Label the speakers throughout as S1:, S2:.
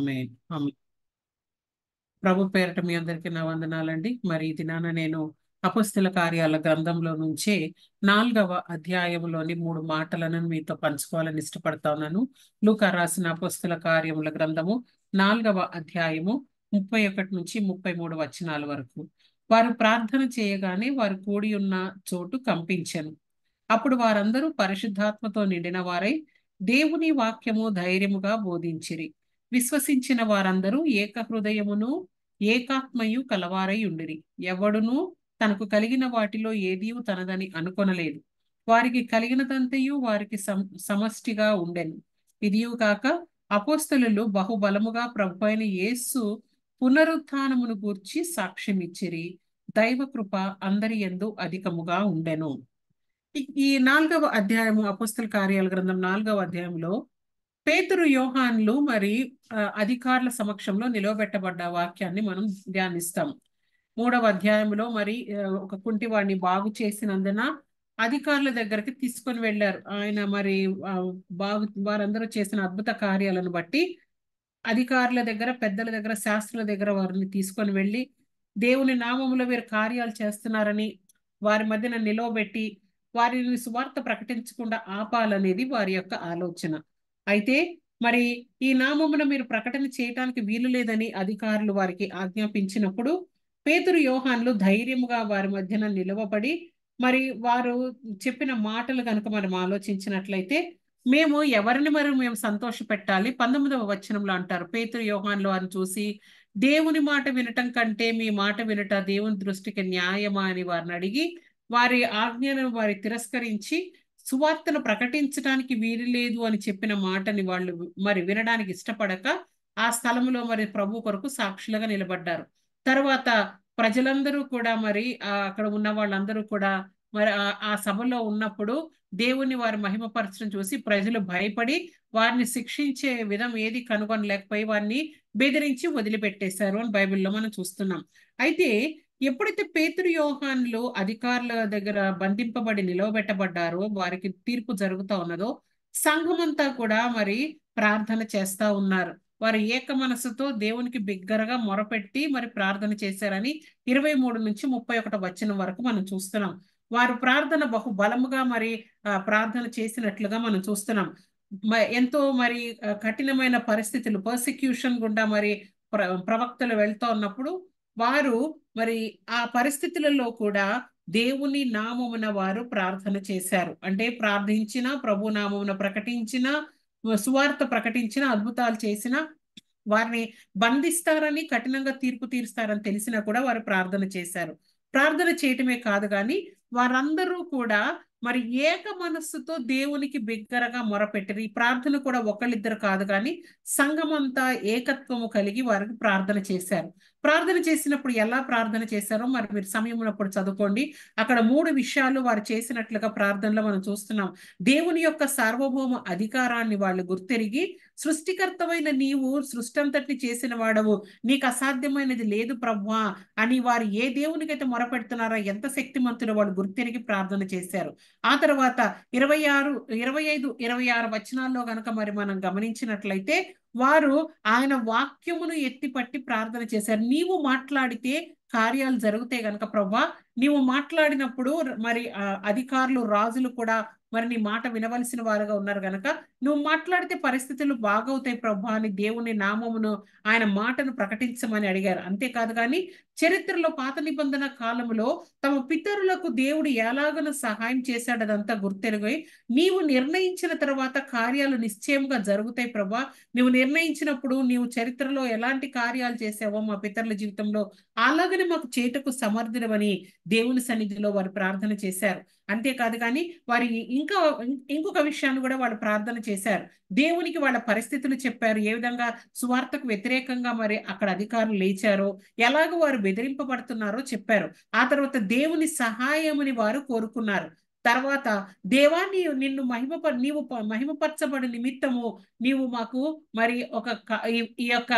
S1: ఆమేన్. ఆమేన్. ప్రభు పేరట మీ అందరికీ నా వందనాలండి. మరి ఈ దినాన నేను అపొస్తల కార్యాల గ్రంథంలో నుంచే 4వ అధ్యాయంలోని 3 మాటలను మీతో పంచుకోవాలని ఇష్టపడతా ఉన్నాను. లూకా రాసిన అపొస్తల కార్యముల గ్రంథము 4వ అధ్యాయము 31 నుంచి 33 వచనాల వరకు. వారు ప్రార్థన చేయగానే వారు కూడి ఉన్న చోటు కంపించెను. అప్పుడు వారందరూ పరిశుద్ధాత్మతో నిండిన వారై దేవుని వాక్యము ధైర్యముగా బోధించిరి. విశ్వసించిన వారందరూ ఏక హృదయమును ఏకాత్మయు కలవారై ఉండిరి. ఎవడునూ తనకు కలిగిన వాటిలో ఏదియు తనదని అనుకొనలేదు. వారికి కలిగినదంతయు వారికి సమష్టిగా ఉండెను. ఇదియు కాక అపోస్తలులు బహుబలముగా ప్రభువైన యేసు పునరుత్థానమును గూర్చి సాక్ష్యమిచ్చిరి. దైవ కృప అందరి యందు అధికముగా ఉండెను. ఈ 4వ అధ్యాయము అపొస్తల కార్యాల గ్రంథం 4వ అధ్యాయంలో పేతురు యోహాన్లు మరి అధికారుల సమక్షంలో నిలవబెట్టబడ్డ వాక్యాన్ని మనం ధ్యానిస్తాం. 3వ అధ్యాయంలో మరి ఒక కుంటివాడిని బాగు చేసినందున అధికారుల దగ్గరికి తీసుకొని వెళ్ళారు. ఆయన మరి వారందరూ చేసిన అద్భుత కార్యాలను బట్టి అధికారుల దగ్గర, పెద్దల దగ్గర, శాస్త్రుల దగ్గర వారిని తీసుకొని వెళ్ళి దేవుని నామములో వీరు కార్యాలు చేస్తున్నారని వారి మధ్యన నిలవబెట్టి వారిని సువార్త ప్రకటించకుండా ఆపాలనేది వారి యొక్క ఆలోచన. అయితే మరి ఈ నామమున మీరు ప్రకటన చేయటానికి వీలు లేదని అధికారులు వారికి ఆజ్ఞాపించినప్పుడు పేతురు యోహాన్లు ధైర్యముగా వారి మధ్యన నిలవబడి మరి వారు చెప్పిన మాటలు కనుక మనం ఆలోచించినట్లయితే ఎవరిని మేము సంతోష పెట్టాలి? 19వ వచనంలో అంటారు, పేతురు యోహాన్లు వారిని చూసి దేవుని మాట వినటం కంటే మీ మాట వినట దేవుని దృష్టికి న్యాయమా అని వారిని అడిగి వారి ఆజ్ఞను వారి తిరస్కరించి సువార్తను ప్రకటించడానికి వీలు లేదు అని చెప్పిన మాటని వాళ్ళు మరి వినడానికి ఇష్టపడక ఆ స్థలంలో మరి ప్రభు కొరకు సాక్షులుగా నిలబడ్డారు. తర్వాత ప్రజలందరూ కూడా మరి అక్కడ ఉన్న వాళ్ళందరూ కూడా మరి ఆ సభలో ఉన్నప్పుడు దేవుని వారి మహిమపరచడం చూసి ప్రజలు భయపడి వారిని శిక్షించే విధం ఏది కనుగొనలేకపోయి వారిని బెదిరించి వదిలిపెట్టేశారు అని బైబిల్లో మనం చూస్తున్నాం. అయితే ఎప్పుడైతే పేతురు యోహాన్లు అధికారుల దగ్గర బంధింపబడి నిలవబెట్టబడ్డారో, వారికి తీర్పు జరుగుతూ ఉన్నదో, సంఘమంతా కూడా మరి ప్రార్థన చేస్తా ఉన్నారు. వారు ఏక మనసుతో దేవునికి బిగ్గరగా మొరపెట్టి మరి ప్రార్థన చేశారని 23 నుంచి 31 వచనం వరకు మనం చూస్తున్నాం. వారు ప్రార్థన బహు బలముగా మరి ప్రార్థన చేసినట్లుగా మనం చూస్తున్నాం. ఎంతో మరి కఠినమైన పరిస్థితులు, పర్సిక్యూషన్ గుండా మరి ప్రవక్తలు వెళ్తూ ఉన్నప్పుడు వారు మరి ఆ పరిస్థితులలో కూడా దేవుని నామమున వారు ప్రార్థన చేశారు. అంటే ప్రార్థించిన, ప్రభు నామమున ప్రకటించిన, సువార్త ప్రకటించిన, అద్భుతాలు చేసిన, వారిని బంధిస్తారని, కఠినంగా తీర్పు తీరుస్తారని తెలిసినా కూడా వారు ప్రార్థన చేశారు. ప్రార్థన చేయటమే కాదు కానీ వారందరూ కూడా మరి ఏక మనస్సుతో దేవునికి బిగ్గరగా మొరపెట్టారు. ఈ ప్రార్థన కూడా ఒకళ్ళిద్దరు కాదు కానీ సంఘమంతా ఏకత్వము కలిగి వారికి ప్రార్థన చేశారు. ప్రార్థన చేసినప్పుడు ఎలా ప్రార్థన చేశారో మరి మీరు సమయం ఉన్నప్పుడు చదువుకోండి. అక్కడ 3 విషయాలు వారు చేసినట్లుగా ప్రార్థనలో మనం చూస్తున్నాం. దేవుని యొక్క సార్వభౌమ అధికారాన్ని వాళ్ళు గుర్తెరిగి, సృష్టికర్తమైన నీవు సృష్టి అంతటిని చేసిన వాడవు, నీకు అసాధ్యమైనది లేదు ప్రభువా అని వారు ఏ దేవునికైతే మొరపెడుతున్నారో ఎంత శక్తిమంతుడో వాళ్ళు గుర్తెరిగి ప్రార్థన చేశారు. ఆ తర్వాత 25, 26 వచనాల్లో గనక మరి మనం గమనించినట్లయితే వారు ఆయన వాక్యమును ఎత్తిపట్టి ప్రార్థన చేశారు. నీవు మాట్లాడితే కార్యాలు జరుగుతాయి గనక ప్రభువా, నీవు మాట్లాడినప్పుడు మరి అధికారులు, రాజులు కూడా మరి నీ మాట వినవలసిన వారుగా ఉన్నారు గనక నువ్వు మాట్లాడితే పరిస్థితులు బాగవుతాయి ప్రభు అని దేవుని నామమును, ఆయన మాటను ప్రకటించమని అడిగారు. అంతేకాదు కానీ చరిత్రలో పాత నిబంధన కాలంలో తమ పితరులకు దేవుడు ఎలాగనో సహాయం చేశాడు అదంతా గుర్తెరుగై, నీవు నిర్ణయించిన తర్వాత కార్యాలు నిశ్చయంగా జరుగుతాయి ప్రభా, నువ్వు నిర్ణయించినప్పుడు నీవు చరిత్రలో ఎలాంటి కార్యాలు చేసావో మా పితరుల జీవితంలో అలాగనే మాకు చేటకు సమర్థుడవని దేవుని సన్నిధిలో వారు ప్రార్థన చేశారు. అంతేకాదు కానీ వారి ఇంకొక విషయాన్ని కూడా వాళ్ళు ప్రార్థన చేశారు. దేవునికి వాళ్ళ పరిస్థితులు చెప్పారు. ఏ విధంగా సువార్తకు వ్యతిరేకంగా మరి అక్కడ అధికారులు లేచారో, ఎలాగ వారు బెదిరింపబడుతున్నారో చెప్పారు. ఆ తర్వాత దేవుని సహాయముని వారు కోరుకున్నారు. తర్వాత దేవాన్ని నిన్ను నీవు మహిమపరచబడి నిమిత్తము నీవు మాకు మరి ఈ యొక్క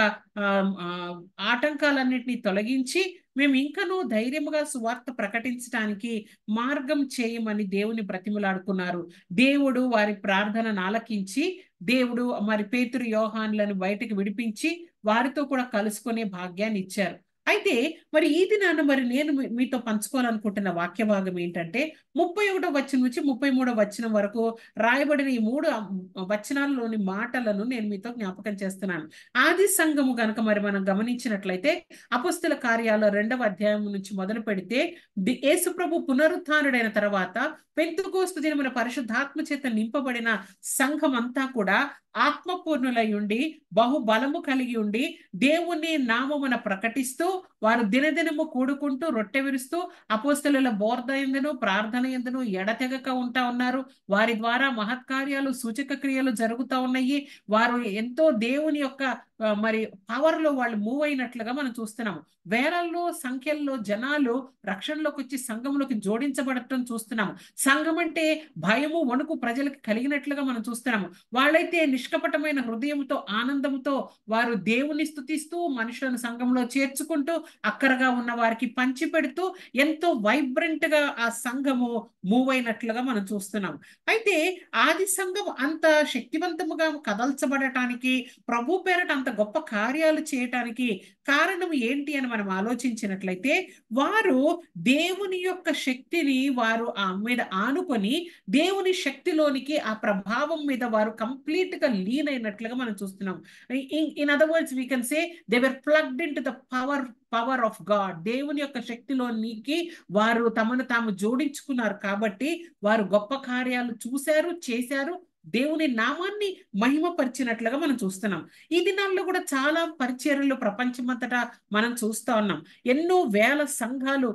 S1: ఆటంకాలన్నింటినీ తొలగించి మేము ఇంకనూ ధైర్యముగా సువార్త ప్రకటించడానికి మార్గం చేయమని దేవుని బ్రతిమలాడుకున్నారు. దేవుడు వారి ప్రార్థనను ఆలకించి దేవుడు మరి పేతురు యోహానులను బయటకు విడిపించి వారితో కూడా కలుసుకునే భాగ్యాన్ని ఇచ్చారు. అయితే మరి ఈ దినాన మరి నేను మీతో పంచుకోవాలనుకుంటున్న వాక్య భాగం ఏంటంటే 31వ వచనం నుంచి 33వ వచనం వరకు రాయబడిన ఈ మూడు వచనాల్లోని మాటలను నేను మీతో జ్ఞాపకం చేస్తున్నాను. ఆది సంఘము గనుక మరి మనం గమనించినట్లయితే అపొస్తల కార్యాల 2వ అధ్యాయం నుంచి మొదలు పెడితే యేసు ప్రభు పునరుత్థానుడైన తర్వాత పెంతెకోస్తు దినమున పరిశుద్ధాత్మ చేత నింపబడిన సంఘం అంతా కూడా ఆత్మపూర్ణులై ఉండి బహుబలము కలిగి ఉండి దేవుని నామమున ప్రకటిస్తూ వారు దినదినము కూడుకుంటూ రొట్టె విరుస్తూ అపోస్తలుల బోధ యందును ప్రార్థన యందును ఎడతెగక ఉంటా ఉన్నారు. వారి ద్వారా మహత్కార్యాలు సూచక క్రియలు జరుగుతూ ఉన్నాయి. వారు ఎంతో దేవుని యొక్క మరి పవర్ లో వాళ్ళు మూవ్ అయినట్లుగా మనం చూస్తున్నాము. వేలల్లో సంఖ్యల్లో జనాలు రక్షణలోకి వచ్చి సంఘంలోకి జోడించబడటం చూస్తున్నాము. సంఘం అంటే భయము వణుకు ప్రజలకు కలిగినట్లుగా మనం చూస్తున్నాము. వాళ్ళైతే నిష్కపటమైన హృదయంతో ఆనందంతో వారు దేవుని స్తుతిస్తూ మనుషులను సంఘంలో చేర్చుకుంటూ అక్కరగా ఉన్న వారికి పంచి పెడుతూ ఎంతో వైబ్రెంట్ గా ఆ సంఘము మూవ్ అయినట్లుగా మనం చూస్తున్నాం. అయితే ఆది సంఘం అంత శక్తివంతముగా కదల్చబడటానికి ప్రభు పేరట అంత గొప్ప కార్యాలు చేయటానికి కారణం ఏంటి అని మనం ఆలోచించినట్లయితే వారు దేవుని యొక్క శక్తిని వారు ఆ మీద ఆనుకొని దేవుని శక్తిలోనికి ఆ ప్రభావం మీద వారు కంప్లీట్ గా లీన్ అయినట్లుగా మనం చూస్తున్నాం. In other words we can say they were plugged in to the power of God. దేవుని యొక్క శక్తిలోనికి వారు తమను తాము జోడించుకున్నారు కాబట్టి వారు గొప్ప కార్యాలు చూశారు, చేశారు, దేవుని నామాన్ని మహిమపరిచినట్లుగా మనం చూస్తున్నాం. ఈ దినాల్లో కూడా చాలా పరిచర్యలు ప్రపంచమంతటా మనం చూస్తా ఉన్నాం. ఎన్నో వేల సంఘాలు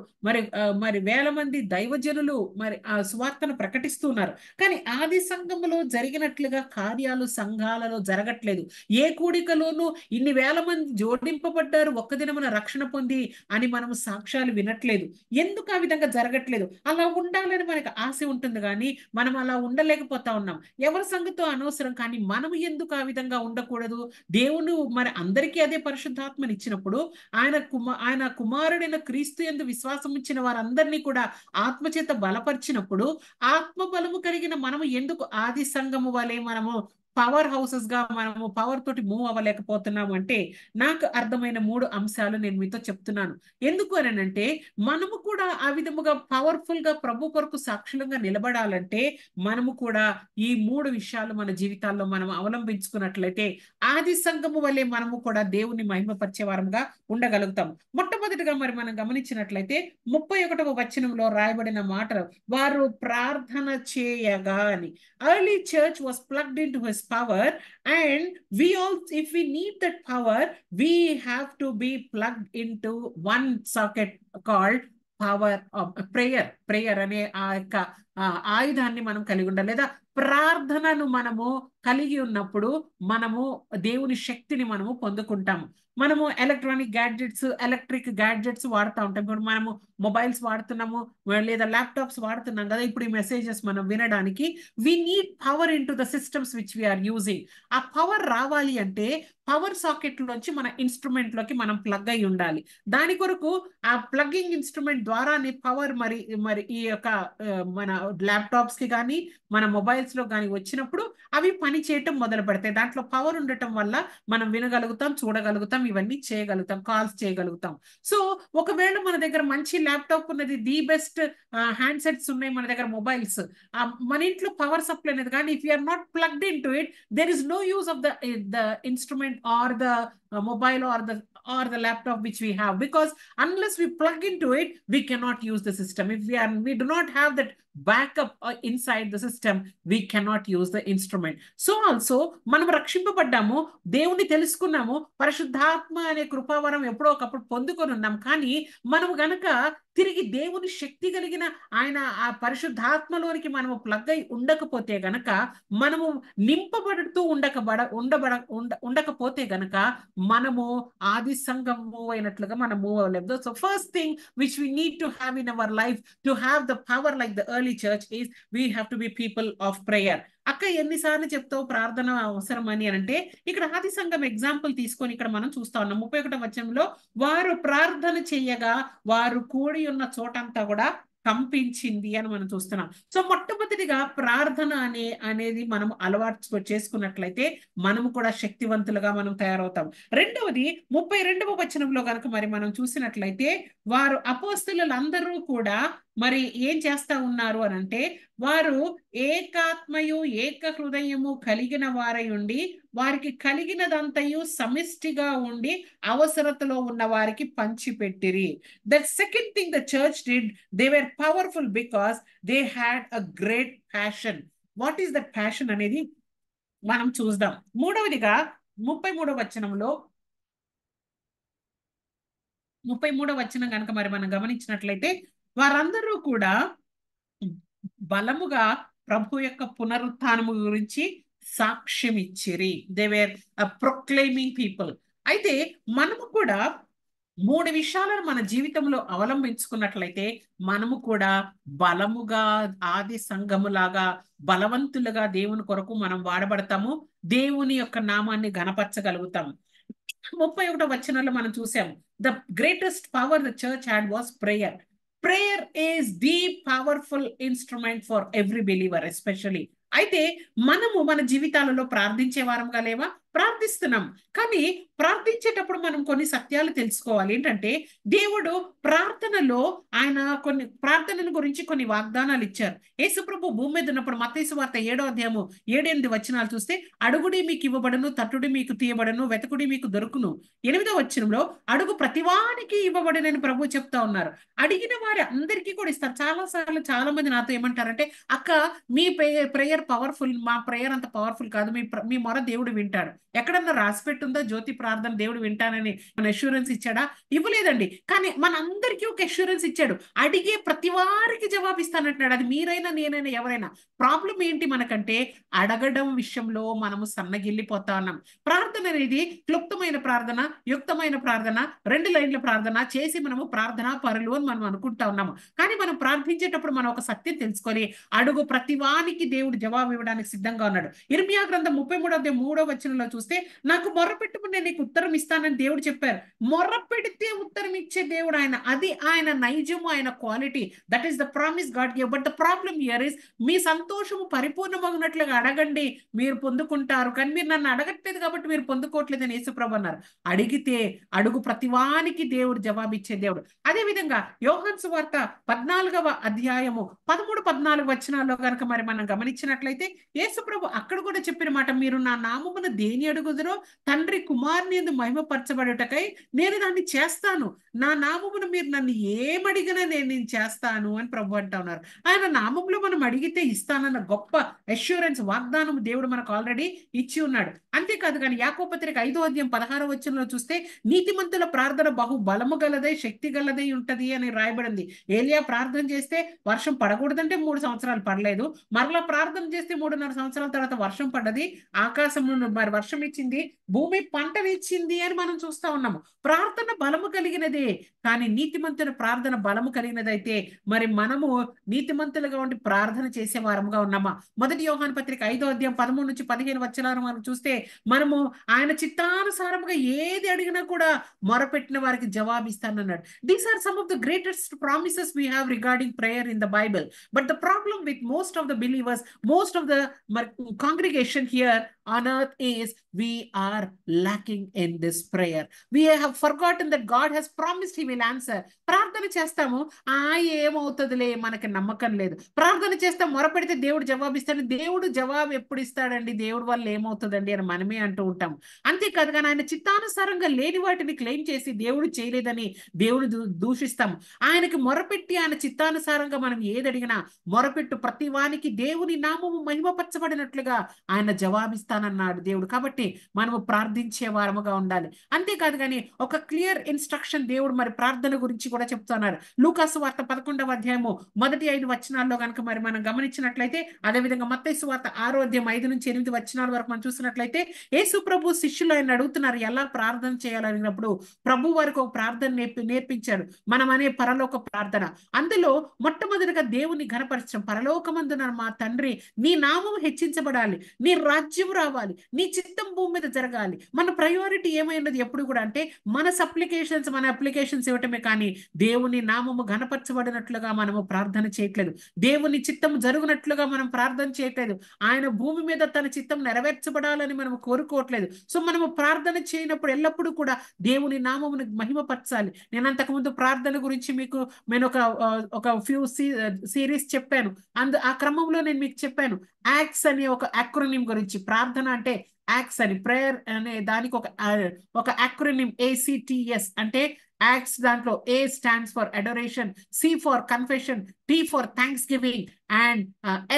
S1: మరి వేల మంది దైవజనులు మరి ఆ సువార్తను ప్రకటిస్తున్నారు. కానీ ఆది సంఘములో జరిగినట్లుగా కార్యాలు సంఘాలలో జరగట్లేదు. ఏ కూడికలోనూ ఇన్ని వేల మంది జోడింపబడ్డారు ఒక్క దినమున రక్షణ పొంది అని మనము సాక్ష్యాలు వినట్లేదు. ఎందుకు ఆ విధంగా జరగట్లేదు? అలా ఉండాలని మనకు ఆశ ఉంటుంది కానీ మనం అలా ఉండలేకపోతా ఉన్నాం. ఎవరి సంగతో అనవసరం, కానీ మనం ఎందుకు ఆ విధంగా ఉండకూడదు? దేవుడు మరి అందరికీ అదే పరిశుద్ధాత్మని ఇచ్చినప్పుడు ఆయన కుమారుడైన క్రీస్తు యందు విశ్వాసం ఇచ్చిన వారందరినీ కూడా ఆత్మచేత బలపరిచినప్పుడు ఆత్మ బలము కలిగిన మనము ఎందుకు ఆది సంఘము వలె మనము పవర్ హౌసెస్ గా మనము పవర్ తోటి మూవ్ అవ్వలేకపోతున్నాము అంటే నాకు అర్థమైన 3 అంశాలు నేను మీతో చెప్తున్నాను. ఎందుకు అనంటే మనము కూడా ఆ విధముగా పవర్ఫుల్ గా ప్రభు కొరకు సాక్షులంగా నిలబడాలంటే మనము కూడా ఈ 3 విషయాలు మన జీవితాల్లో మనం అవలంబించుకున్నట్లయితే ఆది సంఘము వల్లే మనము కూడా దేవుని మహిమపరిచే వారంగా ఉండగలుగుతాం. మొట్టమొదటిగా మరి మనం గమనించినట్లయితే 31వ వచనంలో రాయబడిన మాటలు వారు ప్రార్థన చేయగా అని. Early church was plugged into his power, and we all, if we need that power, we have to be plugged into one socket called power of prayer అనే ఆ యొక్క ఆయుధాన్ని మనం కలిగి ఉండాలి. లేదా ప్రార్థనను మనము కలిగి ఉన్నప్పుడు మనము దేవుని శక్తిని మనము పొందుకుంటాము. మనము ఎలక్ట్రిక్ గ్యాడ్జెట్స్ వాడుతూ ఉంటాం. ఇప్పుడు మనము మొబైల్స్ వాడుతున్నాము లేదా ల్యాప్టాప్స్ వాడుతున్నాం కదా. ఇప్పుడు ఈ మెసేజెస్ మనం వినడానికి we need power in to the systems which we are using. ఆ పవర్ రావాలి అంటే పవర్ సాకెట్ లోంచి మన ఇన్స్ట్రుమెంట్ లోకి మనం ప్లగ్ అయి ఉండాలి. దాని కొరకు ఆ ప్లగ్గింగ్ ఇన్స్ట్రుమెంట్ ద్వారానే పవర్ మరి ఈ యొక్క మన ల్యాప్టాప్స్ కి కానీ మన మొబైల్స్ లో కానీ వచ్చినప్పుడు అవి పని చేయటం మొదలు పెడతాయి. దాంట్లో పవర్ ఉండటం వల్ల మనం వినగలుగుతాం, చూడగలుగుతాం, ఇవన్నీ చేయగలుగుతాం, కాల్స్ చేయగలుగుతాం. సో ఒకవేళ మన దగ్గర మంచి ల్యాప్టాప్ ఉన్నది, ది బెస్ట్ హ్యాండ్సెట్స్ ఉన్నాయి, మన దగ్గర మొబైల్స్, మన ఇంట్లో పవర్ సప్లై అనేది, కానీ if you are not plugged in to it there is no use of the instrument or the mobile or the laptop which we have, because unless we plug into it we cannot use the system. If we do not have that backup inside the system, we cannot use the instrument. So also మనం రక్షింపబడ్డాము, దేవుని తెలుసుకున్నాము, పరిశుద్ధాత్మ అనే కృపావరం ఎప్పుడో ఒకప్పుడు పొందుకొని ఉన్నాం. కానీ మనము గనక తిరిగి దేవుని శక్తి కలిగిన ఆయన ఆ పరిశుద్ధాత్మలోనికి మనము ప్లగ్ అయి ఉండకపోతే గనక, మనము నింపబడుతూ ఉండకపోతే గనక మనము ఆది సంఘము అయినట్లుగా మనం మూవ్ అవ్వలేదు. So first thing which we need to have in our life to have the power like the early church is we have to be people of prayer. అక్క ఎన్నిసార్లు చెప్తావు ప్రార్థన అవసరం అని అంటే, ఇక్కడ ఆది సంఘం ఎగ్జాంపుల్ తీసుకొని ఇక్కడ మనం చూస్తా ఉన్నాం. 31వ వచనంలో వారు ప్రార్థన చెయ్యగా వారు కూడి ఉన్న చోటంతా కూడా కంపించింది అని మనం చూస్తున్నాం. సో మొట్టమొదటిగా ప్రార్థన అనేది మనం అలవాటు చేసుకున్నట్లయితే మనము కూడా శక్తివంతులుగా మనం తయారవుతాం. రెండవది 32వ వచనంలో కనుక మరి మనం చూసినట్లయితే వారు అపోస్తలులందరూ కూడా మరి ఏం చేస్తా ఉన్నారు అని అంటే, వారు ఏకాత్మయు ఏక హృదయము కలిగిన వారై ఉండి వారికి కలిగినదంతయు సమిష్టిగా ఉండి అవసరతలో ఉన్న వారికి పంచిపెట్టిరి. The second thing the church did, they were powerful because they had a great passion. What is that passion అనేది మనం చూద్దాం. మూడవదిగా 33వ వచనంలో 33వ వచనం కనుక మరి మనం గమనించినట్లయితే వారందరూ కూడా బలముగా ప్రభు యొక్క పునరుత్థానము గురించి సాక్ష్యం ఇచ్చిరి. They were proclaiming people. అయితే మనము కూడా మూడు విషయాలను మన జీవితంలో అవలంబించుకున్నట్లయితే మనము కూడా బలముగా ఆది సంఘములాగా బలవంతులుగా దేవుని కొరకు మనం వాడబడతాము. దేవుని యొక్క నామాన్ని ఘనపరచగలుగుతాము. 31వ వచనంలో మనం చూసాం, the greatest power the church had was prayer. Prayer is the powerful instrument for every believer especially. అయితే మనము మన జీవితాలలో ప్రార్థించే వారంగా లేవా? ప్రార్థిస్తున్నాం. కానీ ప్రార్థించేటప్పుడు మనం కొన్ని సత్యాలు తెలుసుకోవాలి. ఏంటంటే దేవుడు ప్రార్థనలో ఆయన కొన్ని ప్రార్థనల గురించి కొన్ని వాగ్దానాలు ఇచ్చారు. యేసుప్రభు భూమి మీద ఉన్నప్పుడు మత్తయి సువార్త 7వ అధ్యాయము 7-8 వచనాలు చూస్తే, అడుగుడి మీకు ఇవ్వబడును, తట్టుడి మీకు తీయబడును, వెతకుడి మీకు దొరుకును. 8వ వచనంలో అడుగు ప్రతివానికి ఇవ్వబడునని ప్రభు చెప్తా ఉన్నారు. అడిగిన వారి అందరికీ కూడా ఇస్తారు. చాలా సార్లు చాలా మంది నాతో ఏమంటారంటే, అక్క మీ ప్రేయర్ పవర్ఫుల్, మా ప్రేయర్ అంత పవర్ఫుల్ కాదు, మీ మొర దేవుడు వింటాడు. ఎక్కడన్నా రాసి పెట్టుందా జ్యోతి ప్రార్థన దేవుడు వింటానని మన అష్యూరెన్స్ ఇచ్చాడా? ఇవ్వలేదండి. కానీ మనందరికీ ఒక అష్యూరెన్స్ ఇచ్చాడు, అడిగే ప్రతి వారికి జవాబిస్తానంటున్నాడు. అది మీరైనా నేనైనా ఎవరైనా. ప్రాబ్లం ఏంటి మనకంటే అడగడం విషయంలో మనము సన్నగిల్లిపోతా ఉన్నాం. ప్రార్థన అనేది క్లుప్తమైన ప్రార్థన, యుక్తమైన ప్రార్థన, 2 లైన్ల ప్రార్థన చేసి మనము ప్రార్థన పరులు అని మనం అనుకుంటా ఉన్నాము. కానీ మనం ప్రార్థించేటప్పుడు మనం ఒక సత్యం తెలుసుకొని, అడుగు ప్రతివానికి దేవుడు జవాబు ఇవ్వడానికి సిద్ధంగా ఉన్నాడు. ఇర్మియా గ్రంథం 33వ వచనంలో చూస్తే, నాకు మొర్రపెట్టుము నేను నీకు ఉత్తరం ఇస్తానని దేవుడు చెప్పారు. మొర్ర పెడితే ఉత్తరం ఇచ్చే దేవుడు ఆయన. అది ఆయన నైజము, ఆయన quality. That is the promise God give. But the problem here is, మీ సంతోషము పరిపూర్ణమగినట్లుగా అడగండి మీరు పొందుకుంటారు, కానీ మీరు నన్ను అడగట్లేదు కాబట్టి మీరు పొందుకోవట్లేదని యేసుప్రభు అన్నారు. అడిగితే అడుగు ప్రతివానికి దేవుడు జవాబిచ్చే దేవుడు. అదే విధంగా యోహాను సువార్త 14వ అధ్యాయము 13-14 వచనాల్లో కనుక మరి మనం గమనించినట్లయితే యేసుప్రభు అక్కడ కూడా చెప్పిన మాట, మీరు నా నామమున దేని అడుగుదురో తండ్రి కుమారుని యందు మహిమపరచబడుటకై నేను దాన్ని చేస్తాను. నా నామమున మీరు నన్ను ఏమడిగినా నేను చేస్తాను అని ప్రభు అంటా ఉన్నారు. ఆయన నామంలో మనం అడిగితే ఇస్తానన్న గొప్ప అష్యూరెన్స్, వాగ్దానం దేవుడు మనకు ఆల్రెడీ ఇచ్చి ఉన్నాడు. అంతేకాదు కానీ యాకోబు పత్రిక 5వ అధ్యాయం 16వ వచనంలో చూస్తే, నీతిమంతుల ప్రార్థన బహు బలము గలదై శక్తి గలదై ఉంటది అని రాయబడింది. ఏలియా ప్రార్థన చేస్తే వర్షం పడకూడదంటే 3 సంవత్సరాలు పడలేదు. మరలా ప్రార్థన చేస్తే 3.5 సంవత్సరాల తర్వాత వర్షం పడ్డది. ఆకాశం మరి వర్షం ఇచ్చింది, భూమి పంటనిచ్చింది అని మనం చూస్తా ఉన్నాము. ప్రార్థన బలము కలిగినదే. కానీ నీతిమంతుల ప్రార్థన బలము కలిగినదైతే మరి మనము నీతిమంతులుగా ఉండి ప్రార్థన చేసే వారముగా ఉన్నామా? 1 యోహాను పత్రిక 5వ అధ్యాయం 13-15 వచనాలు మనం చూస్తే, మనము ఆయన చిత్తానుసారముగా ఏది అడిగినా కూడా మొరపెట్టిన వారికి జవాబిస్తానన్నాడు. These are some of the greatest promises we have regarding prayer in the Bible. But the problem with most of the believers, most of the congregation here on earth is we are lacking in this prayer. We have forgotten that God has promised he will answer. ప్రార్థన చేస్తాము, ఏమవుతుందిలే మనకి నమ్మకం లేదు. ప్రార్థన చేస్తాం, మొరపెడితే దేవుడు జవాబిస్తాడు. దేవుడు జవాబు ఎప్పుడు ఇస్తాడండి, దేవుడి వల్ల ఏమవుతుందండి అని మనమే అంటూ ఉంటాం. అంతేకాదు కానీ ఆయన చిత్తానుసారంగా లేని వాటిని క్లెయిమ్ చేసి దేవుడు చేయలేదని దేవుడు దూషిస్తాం. ఆయనకి మొరపెట్టి ఆయన చిత్తానుసారంగా మనం ఏది అడిగినా మొరపెట్టు ప్రతి వానికి దేవుని నామము మహిమపరచబడినట్లుగా ఆయన జవాబిస్తానన్నాడు దేవుడు. కాబట్టి మనము ప్రార్థించే వారముగా ఉండాలి. అంతేకాదు కానీ ఒక క్లియర్ ఇన్స్ట్రక్షన్ దేవుడు మరి ప్రార్థన గురించి కూడా చెప్తున్నారు. లూకాసు వార్త 11వ అధ్యాయము 1-5 వచనాల్లో కనుక మరి మనం గమనించినట్లయితే, అదేవిధంగా మత్తయి సువార్త 6వ అధ్యాయం 5-8 వచనాల వరకు మనం చూసినట్లయితే, యేసు ప్రభు శిష్యులు ఆయన అడుగుతున్నారు ఎలా ప్రార్థన చేయాలన్నప్పుడు ప్రభు వారికి ఒక ప్రార్థన నేర్పించాడు. మనం అనే పరలోక ప్రార్థన. అందులో మొట్టమొదటిగా దేవుని ఘనపరచడం. పరలోకమందున మా తండ్రి నీ నామం హెచ్చించబడాలి, నీ రాజ్యం రావాలి, నీ చిత్తం భూమి మీద జరగాలి. మన ప్రయారిటీ ఏమైనది ఎప్పుడు కూడా అంటే మన సప్లికేషన్స్, మన అప్లికేషన్స్ ఇవ్వటమే కానీ దేవుని నామము ఘనపరచబడినట్లుగా మనము ప్రార్థన చేయట్లేదు. దేవుని చిత్తము జరుగునట్లుగా మనం ప్రార్థన చేయట్లేదు. ఆయన భూమి మీద తన చిత్తం నెరవేర్చబడాలని మనం కోరుకోవట్లేదు. సో మనము ప్రార్థన చేయనప్పుడు ఎల్లప్పుడూ కూడా దేవుని నామమును మహిమపరచాలి. నేను అంతకుముందు ప్రార్థన గురించి మీకు నేను ఒక ఫ్యూ సిరీస్ చెప్పాను. ఆ క్రమంలో నేను మీకు చెప్పాను యాక్ట్స్ అనే ఒక అక్రోనిం గురించి. ప్రార్థన అంటే యాక్ట్స్ అని, ప్రేయర్ అనే దానికి ఒక అక్రోనిం ACTS అంటే యాక్ట్స్. దాంట్లో A stands for adoration, C for confession, T for thanks giving and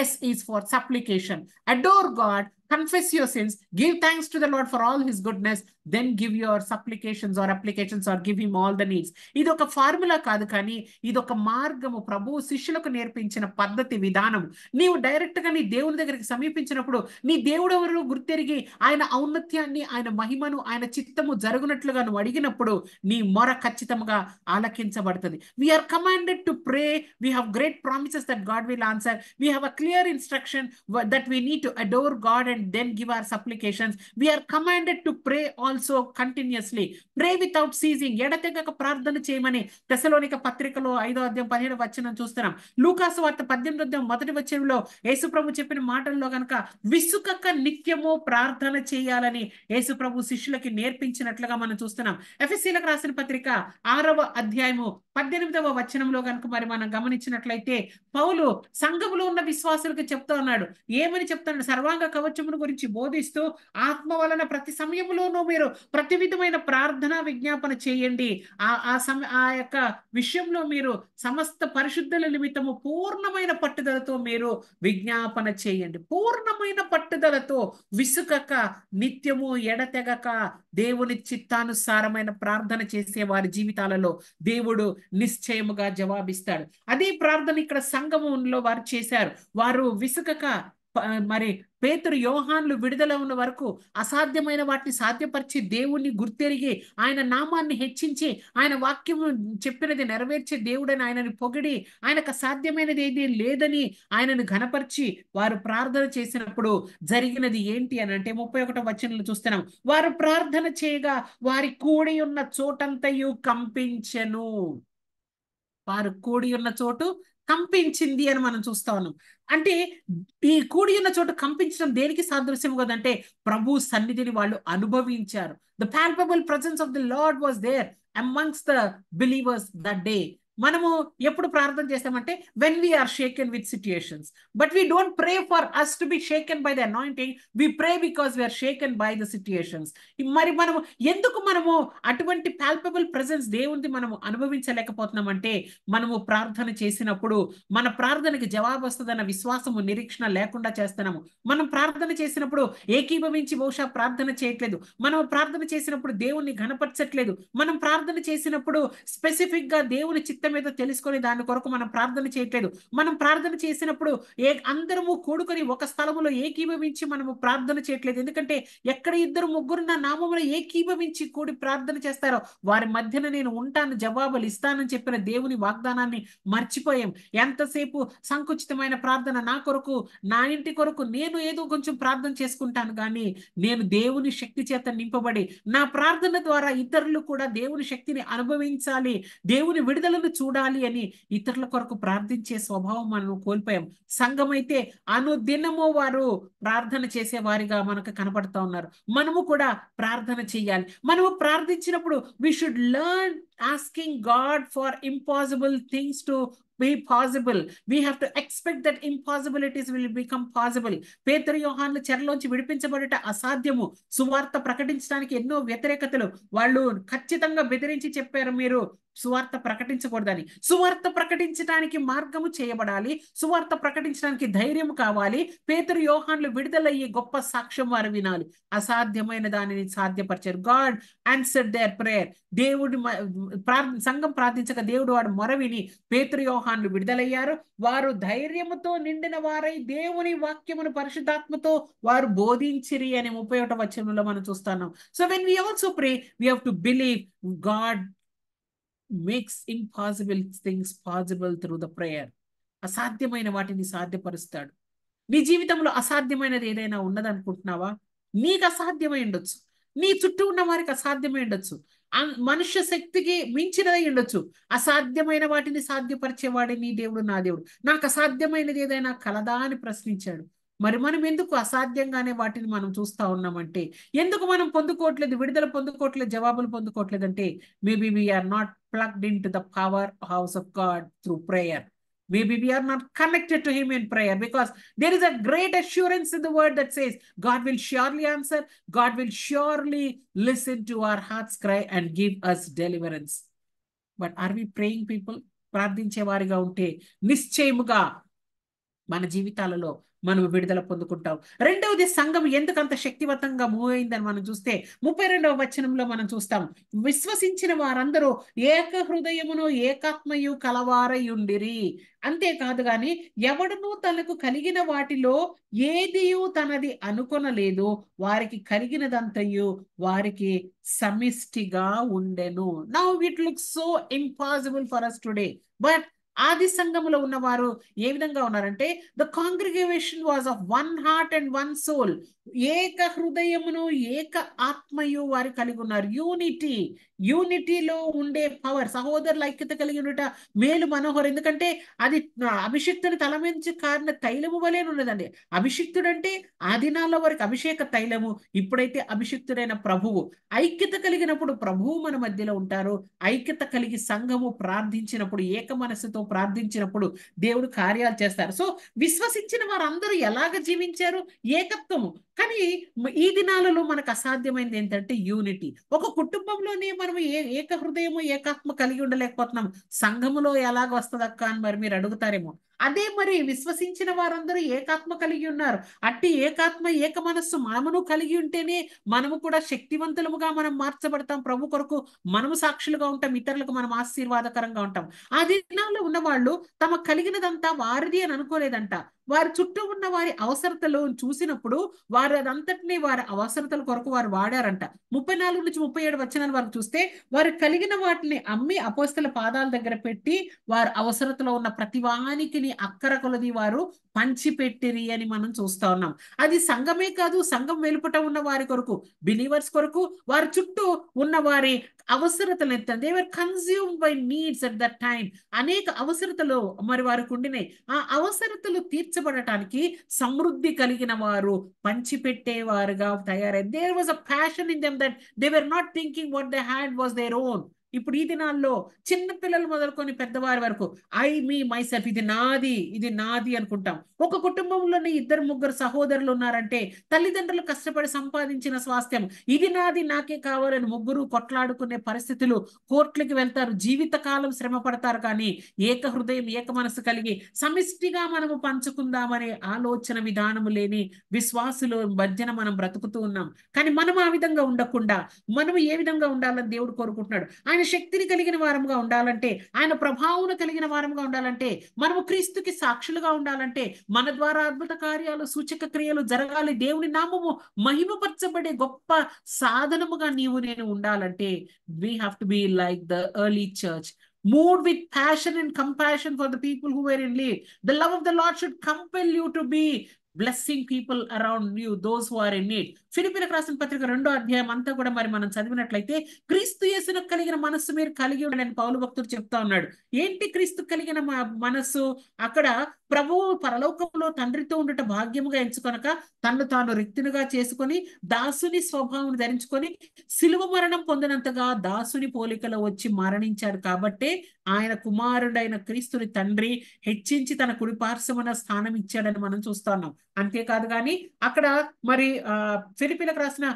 S1: S is for supplication. Adore God, confess your sins, give thanks to the Lord for all his goodness, then give your supplications or applications or give him all the needs. ఇది ఒక formula కాదు, కానీ ఇది ఒక మార్గము. ప్రభు శిష్యులకు నేర్పించిన పద్ధతి విధానం. నీవు డైరెక్ట్ గా నీ దేవుని దగ్గరికి సమీపించినప్పుడు నీ దేవుడు ఎవరు గుర్తెరిగి ఆయన ఔన్నత్యాన్ని, ఆయన మహిమను, ఆయన చిత్తము జరుగునట్లుగా నువ్వు అడిగినప్పుడు నీ మొర ఖచ్చితంగా ఆలకించబడుతుంది. We are commanded to pray. We have great promises that God will answer. We have a clear instruction that we need to adore God and then give our supplications. We are commanded to pray also continuously. Pray without ceasing. ఎడతెగక ప్రార్థన చేయమని తెస్సలోనిక పత్రికలో 5:17 చూస్తున్నాం. లూకాసు వార్త 18:1 యేసుప్రభు చెప్పిన మాటల్లో కనుక విసుకక నిత్యము ప్రార్థన చేయాలని యేసుప్రభు శిష్యులకి నేర్పించినట్లుగా మనం చూస్తున్నాం. ఎఫెసీయులకు రాసిన పత్రిక 6:18 కనుక మరి మనం గమనించినట్లయితే పౌలు సంఘములో ఉన్న విశ్వాసులకు చెప్తా ఉన్నాడు. ఏమని చెప్తున్నాడు? సర్వాంగ కవచమును గురించి బోధిస్తూ ఆత్మ వలన ప్రతి సమయంలోనూ మీరు ప్రతి విధమైన ప్రార్థన విజ్ఞాపన చేయండి. ఆ యొక్క విషయంలో మీరు సమస్త పరిశుద్ధుల నిమిత్తము పూర్ణమైన పట్టుదలతో మీరు విజ్ఞాపన చేయండి. పూర్ణమైన పట్టుదలతో విసుకక నిత్యము ఎడతెగక దేవుని చిత్తానుసారమైన ప్రార్థన చేసే వారి జీవితాలలో దేవుడు నిశ్చయముగా జవాబిస్తాడు. అదే ప్రార్థన ఇక్కడ సంఘములో వారు చేశారు. వారు విసుకక మరి పేతురు యోహాన్లు విడుదల ఉన్న వరకు అసాధ్యమైన వాటిని సాధ్యపరిచి దేవుణ్ణి గుర్తెరిగి ఆయన నామాన్ని హెచ్చించి ఆయన వాక్యము చెప్పినది నెరవేర్చే దేవుడని ఆయనని పొగిడి ఆయనకు అసాధ్యమైనది ఏది లేదని ఆయనను ఘనపరిచి వారు ప్రార్థన చేసినప్పుడు జరిగినది ఏంటి అని అంటే 31 చూస్తున్నాం. వారు ప్రార్థన చేయగా వారి కూడి ఉన్న చోటంతయు కంపించెను. వారు కూడి ఉన్న చోటు కంపించింది అని మనం చూస్తా ఉన్నాం. అంటే ఈ కూడి ఉన్న చోటు కంపించడం దేనికి సాదృశ్యం కదంటే ప్రభు సన్నిధిని వాళ్ళు అనుభవించారు. The palpable presence of the lord was there amongst the believers that day. మనము ఎప్పుడు ప్రార్థన చేస్తామంటే when we are shaken with situations, but we don't pray for us to be shaken by the anointing. We pray because we are shaken by the situations. మరి మనము ఎందుకు అటువంటి palpable presence దేవునిది మనము అనుభవించలేకపోతున్నామంటే మనము ప్రార్థన చేసినప్పుడు మన ప్రార్థనకి జవాబు వస్తుందన్న విశ్వాసము, నిరీక్షణ లేకుండా చేస్తున్నాము. మనం ప్రార్థన చేసినప్పుడు ఏకీభవించి బహుశా ప్రార్థన చేయట్లేదు. మనం ప్రార్థన చేసినప్పుడు దేవుణ్ణి ఘనపరచట్లేదు. మనం ప్రార్థన చేసినప్పుడు స్పెసిఫిక్ గా దేవుని చిత్తం ఏదో తెలుసుకొని దాని కొరకు మనం ప్రార్థన చేయట్లేదు. మనం ప్రార్థన చేసినప్పుడు అందరము కూడుకొని ఒక స్థలములో ఏకీభవించి మనము ప్రార్థన చేయట్లేదు. ఎందుకంటే ఎక్కడ 2-3 నా నామములో ఏకీభవించి కూడి ప్రార్థన చేస్తారో వారి మధ్యన నేను ఉంటాను, జవాబులు ఇస్తానని చెప్పిన దేవుని వాగ్దానాన్ని మర్చిపోయాం. ఎంతసేపు సంకుచితమైన ప్రార్థన, నా కొరకు, నా ఇంటి కొరకు నేను ఏదో కొంచెం ప్రార్థన చేసుకుంటాను, కానీ నేను దేవుని శక్తి చేత నింపబడి నా ప్రార్థన ద్వారా ఇతరులు కూడా దేవుని శక్తిని అనుభవించాలి, దేవుని విడుదలను చూడాలి అని ఇతరుల కొరకు ప్రార్థించే స్వభావం మనం కోల్పోయాం. సంఘం అయితే అనుదినము వారు ప్రార్థన చేసే వారిగా మనకు కనపడతా ఉన్నారు. మనము కూడా ప్రార్థన చేయాలి. మనము ప్రార్థించినప్పుడు we should learn asking God for impossible things to be possible. We have to expect that impossibilities will become possible. పేతురు యోహాన్లు చెరలోంచి విడిపించబడట అసాధ్యము. సువార్త ప్రకటించడానికి ఎన్నో వ్యతిరేకతలు. వాళ్ళు ఖచ్చితంగా బెదిరించి చెప్పారు, మీరు సువార్త ప్రకటించకూడదని. సువార్త ప్రకటించడానికి మార్గము చేయబడాలి. సువార్త ప్రకటించడానికి ధైర్యం కావాలి. పేతురు యోహాన్లు విడుదలయ్యి గొప్ప సాక్ష్యం వారు వినాలి. అసాధ్యమైన దానిని సాధ్యపరిచారు. God answered their prayer. దేవుడు సంఘం ప్రార్థించక దేవుడు వాడు మొర విని పేతురు యోహాన్లు విడుదలయ్యారు. వారు ధైర్యముతో నిండిన వారై దేవుని వాక్యమును పరిశుద్ధాత్మతో వారు బోధించిరి అని 31 మనం చూస్తున్నాం. So when we also pray we have to believe God makes impossible things possible through the prayer. అసాధ్యమైన వాటిని సాధ్యపరుస్తాడు. నీ జీవితంలో అసాధ్యమైనది ఏదైనా ఉన్నదనుకుంటున్నావా? నీకు అసాధ్యమై ఉండొచ్చు, నీ చుట్టూ ఉన్న వారికి అసాధ్యమై ఉండొచ్చు, మనుష్య శక్తికి మించినదై ఉండొచ్చు. అసాధ్యమైన వాటిని సాధ్యపరిచేవాడే నీ దేవుడు, నా దేవుడు. నాకు అసాధ్యమైనది ఏదైనా కలదా అని ప్రశ్నించాడు. మరి మనం ఎందుకు అసాధ్యంగానే వాటిని మనం చూస్తా ఉన్నామంటే, ఎందుకు మనం పొందుకోవట్లేదు, విడుదల పొందుకోవట్లేదు, జవాబులు పొందుకోవట్లేదు అంటే, maybe we are not plugged into the power house of God through prayer. Maybe we are not connected to Him in prayer, because there is a great assurance in the word that says God will surely answer, God will surely listen to our heart's cry and give us deliverance. But are we praying people? ప్రార్థించే వారిగా ఉంటే నిశ్చయముగా మన జీవితాలలో మనం విడుదల పొందుకుంటాం. రెండవది, సంఘం ఎందుకు అంత శక్తివంతంగా మూవ్ అయిందని మనం చూస్తే 32వ వచనంలో మనం చూస్తాం, విశ్వసించిన వారందరూ ఏక హృదయమును ఏకాత్మయు కలవారయుండిరి. అంతేకాదు గాని ఎవడును తనకు కలిగిన వాటిలో ఏదియు తనది అనుకొనలేదు, వారికి కలిగినదంతయు వారికి సమిష్టిగా ఉండెను. Now it looks so impossible for us today, but ఆది సంఘములో ఉన్నవారు ఏ విధంగా ఉన్నారంటే, the congregation was of one heart and one soul. ఏక హృదయమును ఏక ఆత్మయు వారు కలిగి ఉన్నారు. యూనిటీలో ఉండే పవర్, సహోదరుల ఐక్యత కలిగి ఉండట మేలు మనోహరం. ఎందుకంటే అది అభిషిక్తుని తల నుంచి కారిన తైలము వలె ఉన్నదండి. అభిషిక్తుడు అంటే ఆ దినాల్లో వారికి అభిషేక తైలము, ఇప్పుడైతే అభిషిక్తుడైన ప్రభువు. ఐక్యత కలిగినప్పుడు ప్రభువు మన మధ్యలో ఉంటారు. ఐక్యత కలిగి సంఘము ప్రార్థించినప్పుడు, ఏక మనస్సుతో ప్రార్థించినప్పుడు దేవుడు కార్యాలు చేస్తారు. సో విశ్వసించిన వారందరూ ఎలాగ జీవించారు? ఏకత్వము. కానీ ఈ దినాలలో మనకు అసాధ్యమైనది ఏంటంటే యూనిటీ. ఒక కుటుంబంలోనే మనం ఏక హృదయము ఏకాత్మ కలిగి ఉండలేకపోతున్నాం, సంఘములో ఎలాగ వస్తుంది అక్క అని మరి మీరు అడుగుతారేమో. అదే మరి విశ్వసించిన వారందరూ ఏకాత్మ కలిగి ఉన్నారు. అట్టి ఏకాత్మ ఏక మనస్సు మనమును కలిగి ఉంటేనే మనము కూడా శక్తివంతులముగా మనం మార్చబడతాం. ప్రభు కొరకు మనము సాక్షులుగా ఉంటాం, ఇతరులకు మనం ఆశీర్వాదకరంగా ఉంటాం. ఆ దినాల్లో ఉన్న వాళ్ళు తమ కలిగినదంతా వారిది అని అనుకోలేదంట. వారి చుట్టూ ఉన్న వారి అవసరతలు చూసినప్పుడు వారు అదంతటినీ వారి అవసరతల కొరకు వారు వాడారంట. 34 నుంచి 37 వచనాల వరకు చూస్తే, వారు కలిగిన వాటిని అమ్మి అపోస్తల పాదాల దగ్గర పెట్టి వారు అవసరతలో ఉన్న ప్రతి వానికి అక్కర కొలది వారు పంచిపెట్టిరి అని మనం చూస్తా ఉన్నాం. అది సంఘమే కాదు, సంఘం వెలుపట ఉన్న వారి కొరకు, బిలీవర్స్ కొరకు, వారి చుట్టూ ఉన్న వారి అవసరతలు ఎత్తారు. They were consumed by needs at that time. అనేక అవసరతలు మరి వారికి ఉండినాయి. ఆ అవసరతలు తీర్చబడటానికి సమృద్ధి కలిగిన వారు పంచిపెట్టేవారుగా తయారయ్యారు. There was a passion in them that they were not thinking what they had was their own. ఇప్పుడు ఈ దినాల్లో చిన్న పిల్లలు మొదలుకొని పెద్దవారి వరకు మీ మైసెల్ఫ్, ఇది నాది అనుకుంటాం. ఒక కుటుంబంలోనే 2-3 సహోదరులు ఉన్నారంటే తల్లిదండ్రులు కష్టపడి సంపాదించిన స్వాస్థ్యం ఇది నాది, నాకే కావాలని ముగ్గురు కొట్లాడుకునే పరిస్థితులు, కోర్టులకి వెళ్తారు, జీవితకాలం శ్రమ పడతారు. కానీ ఏక హృదయం ఏక మనసు కలిగి సమిష్టిగా మనము పంచుకుందామనే ఆలోచన విధానము లేని విశ్వాసులు మధ్యన మనం బ్రతుకుతూ ఉన్నాం. కానీ మనం ఆ విధంగా ఉండకుండా మనం ఏ విధంగా ఉండాలని దేవుడు కోరుకుంటున్నాడు? ఆయన శక్తిని కలిగిన వారముగా ఉండాలంటే, ఆయన ప్రభావం కలిగిన వారముగా ఉండాలంటే, మనము క్రీస్తుకి సాక్షులుగా ఉండాలంటే, మన ద్వారా అద్భుత కార్యాలు సూచక క్రియలు జరగాలి, దేవుని నామము మహిమపరచబడే గొప్ప సాధనముగా నీవు నేను ఉండాలంటే, we have to be like the early church, moved with passion and compassion for the people who were in need. The love of the Lord should compel you to be blessing people around you, those who are in need. ఫిలిప్పీలకు రాసిన పత్రిక 2వ అధ్యాయం అంతా కూడా మరి మనం చదివినట్లయితే, క్రీస్తు యేసును కలిగిన మనస్సు మీరు కలిగి ఉండాలని పౌలు భక్తుడు చెప్తా ఉన్నాడు. ఏంటి క్రీస్తు కలిగిన మనస్సు? అక్కడ ప్రభువు పరలోకంలో తండ్రితో ఉండట భాగ్యముగా ఎంచుకొనక తను తాను రిక్తునిగా చేసుకొని దాసుని స్వభావం ధరించుకొని సిలువ మరణం పొందినంతగా దాసుని పోలికలో వచ్చి మరణించాడు. కాబట్టే ఆయన కుమారుడైన క్రీస్తుని తండ్రి హెచ్చించి తన కుడిపార్శ్వమున స్థానం ఇచ్చాడని మనం చూస్తా ఉన్నాం. అంతేకాదు కానీ అక్కడ మరి ఫిలిప్పీలకు రాసిన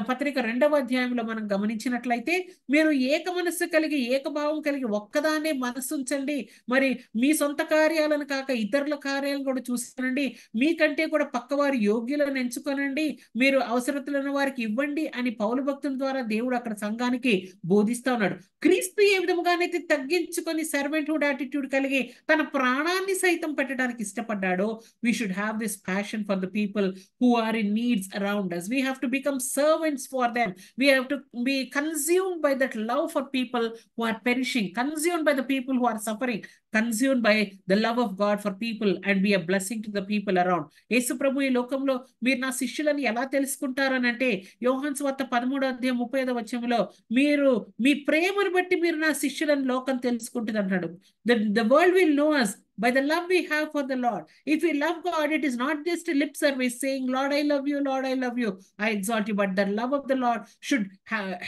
S1: పత్రిక 2వ అధ్యాయంలో మనం గమనించినట్లయితే, మీరు ఏక మనస్సు కలిగి ఏకభావం కలిగి ఒక్కదానే మనస్సు ఉంచండి, మరి మీ సొంత కార్యాలను కాక ఇతరుల కార్యాలను కూడా చూసానండి, మీకంటే కూడా పక్కవారి యోగ్యులను ఎంచుకోనండి, మీరు అవసరతలను వారికి ఇవ్వండి అని పౌలు భక్తుల ద్వారా దేవుడు అక్కడ సంఘానికి బోధిస్తా ఉన్నాడు. క్రీస్తు ఏ విధముగానైతే తగ్గించుకొని సర్వెంట్హుడ్ యాటిట్యూడ్ కలిగి తన ప్రాణాన్ని సైతం పెట్టడానికి ఇష్టపడ్డాడో, we should have this passion for the people who are in needs around us. We have to become servants for them. We have to be consumed by that love for people who are perishing, consumed by the people who are suffering, consumed by the love of God for people and be a blessing to the people around. యేసు ప్రభు ఈ లోకంలో మీరు నా శిష్యులని ఎలా తెలుసుకుంటారని అంటే, యోహాను సువార్త 13:35 మీరు మీ ప్రేమను బట్టి మీరు నా శిష్యులని లోకం తెలుసుకుంటుంది అంటాడు. The world will know us by the love we have for the Lord. If we love God, it is not just a lip service saying, Lord, I love you, Lord, I love you, I exalt you, but the love of the Lord should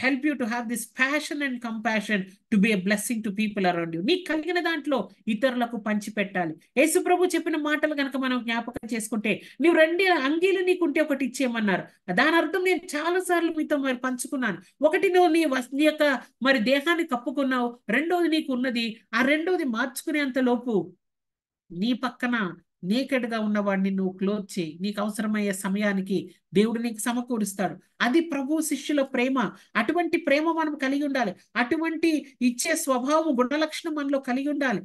S1: help you to have this passion and compassion to be a blessing to people around you. నీ కలిగిన దాంట్లో ఇతరులకు పంచి పెట్టాలి. యేసు ప్రభు చెప్పిన మాటలు కనుక మనం జ్ఞాపకం చేసుకుంటే, నువ్వు 2 అంగీలు నీకుంటే ఒకటి ఇచ్చేయమన్నారు. దాని అర్థం నేను చాలా సార్లు మీతో మరి పంచుకున్నాను. ఒకటి నువ్వు నీ యొక్క మరి దేహాన్ని కప్పుకున్నావు, రెండోది నీకు ఉన్నది, ఆ రెండోది మార్చుకునేంత లోపు నీ పక్కన నేకెడ్గా ఉన్నవాడిని నువ్వు క్లోజ్ చేయి. నీకు అవసరమయ్యే సమయానికి దేవుడు నీకు సమకూరుస్తాడు. అది ప్రభు శిష్యుల ప్రేమ. అటువంటి ప్రేమ మనం కలిగి ఉండాలి. అటువంటి ఇచ్చే స్వభావం, గుణలక్షణం మనలో కలిగి ఉండాలి.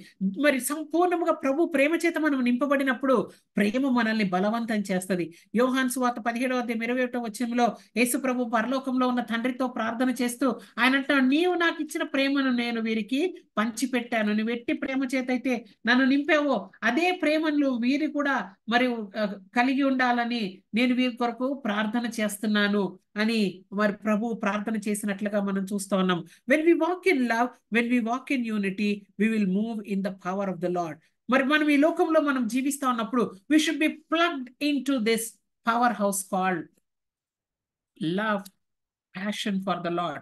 S1: మరి సంపూర్ణంగా ప్రభు ప్రేమ చేత మనం నింపబడినప్పుడు ప్రేమ మనల్ని బలవంతం చేస్తుంది. యోహాను సువార్త 17:21 యేసు ప్రభు పరలోకంలో ఉన్న తండ్రితో ప్రార్థన చేస్తూ ఆయన అంటాడు, నీవు నాకు ఇచ్చిన ప్రేమను నేను వీరికి పంచిపెట్టాను. నువ్వు ఎట్టి ప్రేమ చేత అయితే నన్ను నింపావో అదే ప్రేమను వీరి కూడా మరి కలిగి ఉండాలని నేను వీరి కొరకు ప్రార్థన చేస్తున్నాను అని మరి ప్రభు ప్రార్థన చేసినట్లుగా మనం చూస్తూ ఉన్నాం. when we walk in love, when we walk in unity, we will move in the power of the Lord. మరి మనం ఈ లోకంలో మనం జీవిస్తా ఉన్నప్పుడు we should be plugged into this powerhouse called love, passion for the Lord.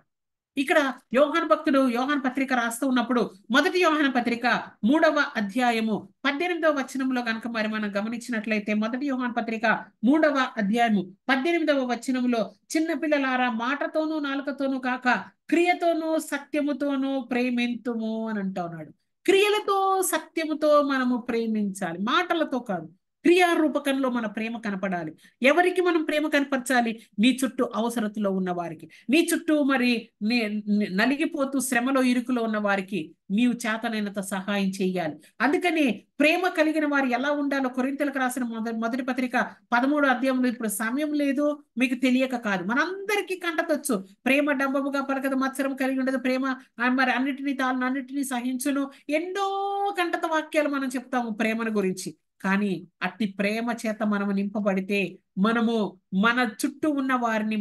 S1: ఇక్కడ యోహాను భక్తుడు యోహాను పత్రిక రాస్తూ ఉన్నప్పుడు 1 యోహాను పత్రిక 3:18 కనుక మరి మనం గమనించినట్లయితే 1 యోహాను పత్రిక 3:18 చిన్న పిల్లలారా, మాటతోనూ నాలుకతోనూ కాక క్రియతోనూ సత్యముతోనూ ప్రేమింతుము అని అంటా ఉన్నాడు. క్రియలతో సత్యముతో మనము ప్రేమించాలి, మాటలతో కాదు. క్రియారూపకంలో మన ప్రేమ కనపడాలి. ఎవరికి మనం ప్రేమ కనపరచాలి? నీ చుట్టూ అవసరతలో ఉన్న వారికి, నీ చుట్టూ మరి నలిగిపోతూ శ్రమలో ఇరుకులో ఉన్న వారికి నీవు చేతనైనంత సహాయం చేయాలి. అందుకని ప్రేమ కలిగిన వారు ఎలా ఉండాలో కొరింథీయులకు రాసిన మొదటి పత్రిక 13 ఇప్పుడు సమయం లేదు, మీకు తెలియక కాదు, మనందరికీ కంటతొచ్చు. ప్రేమ డంబముగా పలకదు, మత్సరం కలిగి ఉండదు, ప్రేమ మరి అన్నిటినీ తాను అన్నిటినీ సహించును, ఎన్నో కంటత వాక్యాలు మనం చెప్తాము ప్రేమను గురించి. కానీ అట్టి ప్రేమ చేత మనము నింపబడితే మనము మన చుట్టూ ఉన్న వారిని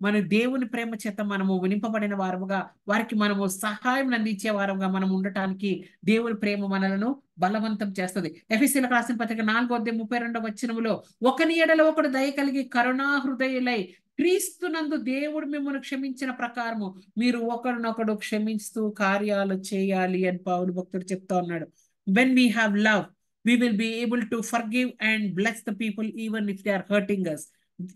S1: మన దేవుని ప్రేమ చేత మనము నింపబడిన వారుగా వారికి మనము సహాయం అందించే వారుగా మనం ఉండటానికి దేవుని ప్రేమ మనలను బలవంతం చేస్తుంది. ఎఫెసీయులకు రాసిన పత్రిక 4:32 ఒకని ఎడల ఒకడు దయ కలిగి కరుణా హృదయులై క్రీస్తునందు దేవుడు మిమ్మల్ని క్షమించిన ప్రకారము మీరు ఒకరినొకడు క్షమిస్తూ కార్యాలు చేయాలి అని పౌలు భక్తుడు చెప్తా ఉన్నాడు. when we have love, we will be able to forgive and bless the people even if they are hurting us.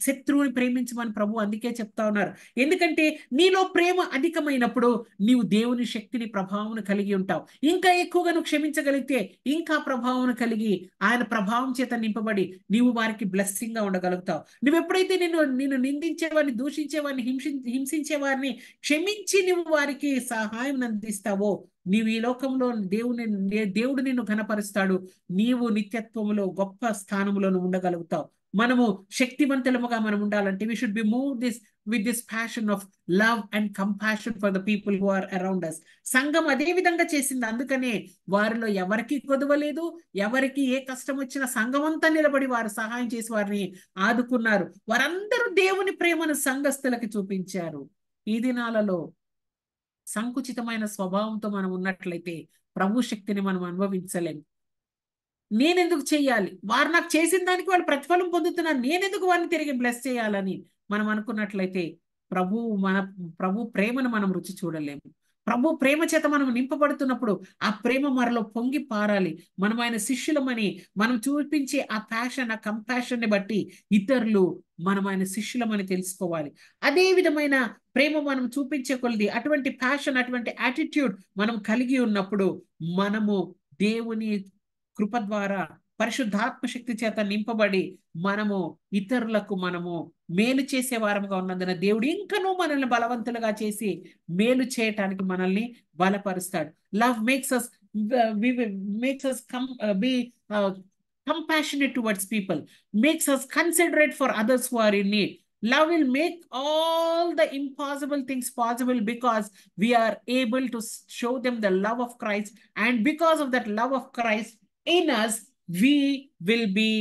S1: శత్రువుని ప్రేమించమని ప్రభు అందుకే చెప్తా ఉన్నారు. ఎందుకంటే నీలో ప్రేమ అధికమైనప్పుడు నీవు దేవుని శక్తిని ప్రభావం కలిగి ఉంటావు. ఇంకా ఎక్కువగా నువ్వు క్షమించగలిగితే ఇంకా ప్రభావం కలిగి ఆయన ప్రభావం చేత నింపబడి నీవు వారికి బ్లెస్సింగ్ గా ఉండగలుగుతావు. నువ్వు ఎప్పుడైతే నిన్ను నిందించేవారిని, దూషించేవారిని, హింసించేవారిని క్షమించి నువ్వు వారికి సహాయం అందిస్తావో నీవు ఈ లోకంలో దేవుడు నిన్ను ఘనపరుస్తాడు. నీవు నిత్యత్వములో గొప్ప స్థానంలో ఉండగలుగుతావు. మనము శక్తివంతులముగా మనం ఉండాలంటే we should be moved with this passion of love and compassion for the people who are around us. సంఘం అదే విధంగా చేసింది. అందుకనే వారిలో ఎవరికి కొదవలేదు, ఎవరికి ఏ కష్టం వచ్చినా సంఘం అంతా నిలబడి వారు సహాయం చేసి వారిని ఆదుకున్నారు. వారందరూ దేవుని ప్రేమను సంఘస్థులకి చూపించారు. ఈ దినాలలో సంకుచితమైన స్వభావంతో మనం ఉన్నట్లయితే ప్రభు శక్తిని మనం అనుభవించలేము. నేనెందుకు చెయ్యాలి, వారు నాకు చేసిన దానికి వాళ్ళు ప్రతిఫలం పొందుతున్నారు, నేనెందుకు వారిని తిరిగి బ్లెస్ చేయాలని మనం అనుకున్నట్లయితే ప్రభు ప్రేమను మనం రుచి చూడలేము. ప్రభు ప్రేమ చేత మనం నింపబడుతున్నప్పుడు ఆ ప్రేమ మనలో పొంగి పారాలి. మనం ఆయన శిష్యులమని మనం చూపించే ఆ ప్యాషన్, ఆ కంపాషన్ ని బట్టి ఇతరులు మనం ఆయన శిష్యులమని తెలుసుకోవాలి. అదే విధమైన ప్రేమ మనం చూపించే కొలది, అటువంటి ప్యాషన్, అటువంటి యాటిట్యూడ్ మనం కలిగి ఉన్నప్పుడు మనము దేవుని కృప ద్వారా పరిశుద్ధాత్మ శక్తి చేత నింపబడి మనము ఇతరులకు మనము మేలు చేసే వారముగా ఉన్నందున దేవుడు ఇంకనూ మనల్ని బలవంతులుగా చేసి మేలు చేయటానికి మనల్ని బలపరుస్తాడు. Love makes us be compassionate towards people, makes us considerate for others who are in need. Love will make all the impossible things possible because we are able to show them the love of Christ. And because of that love of Christ in us, we will be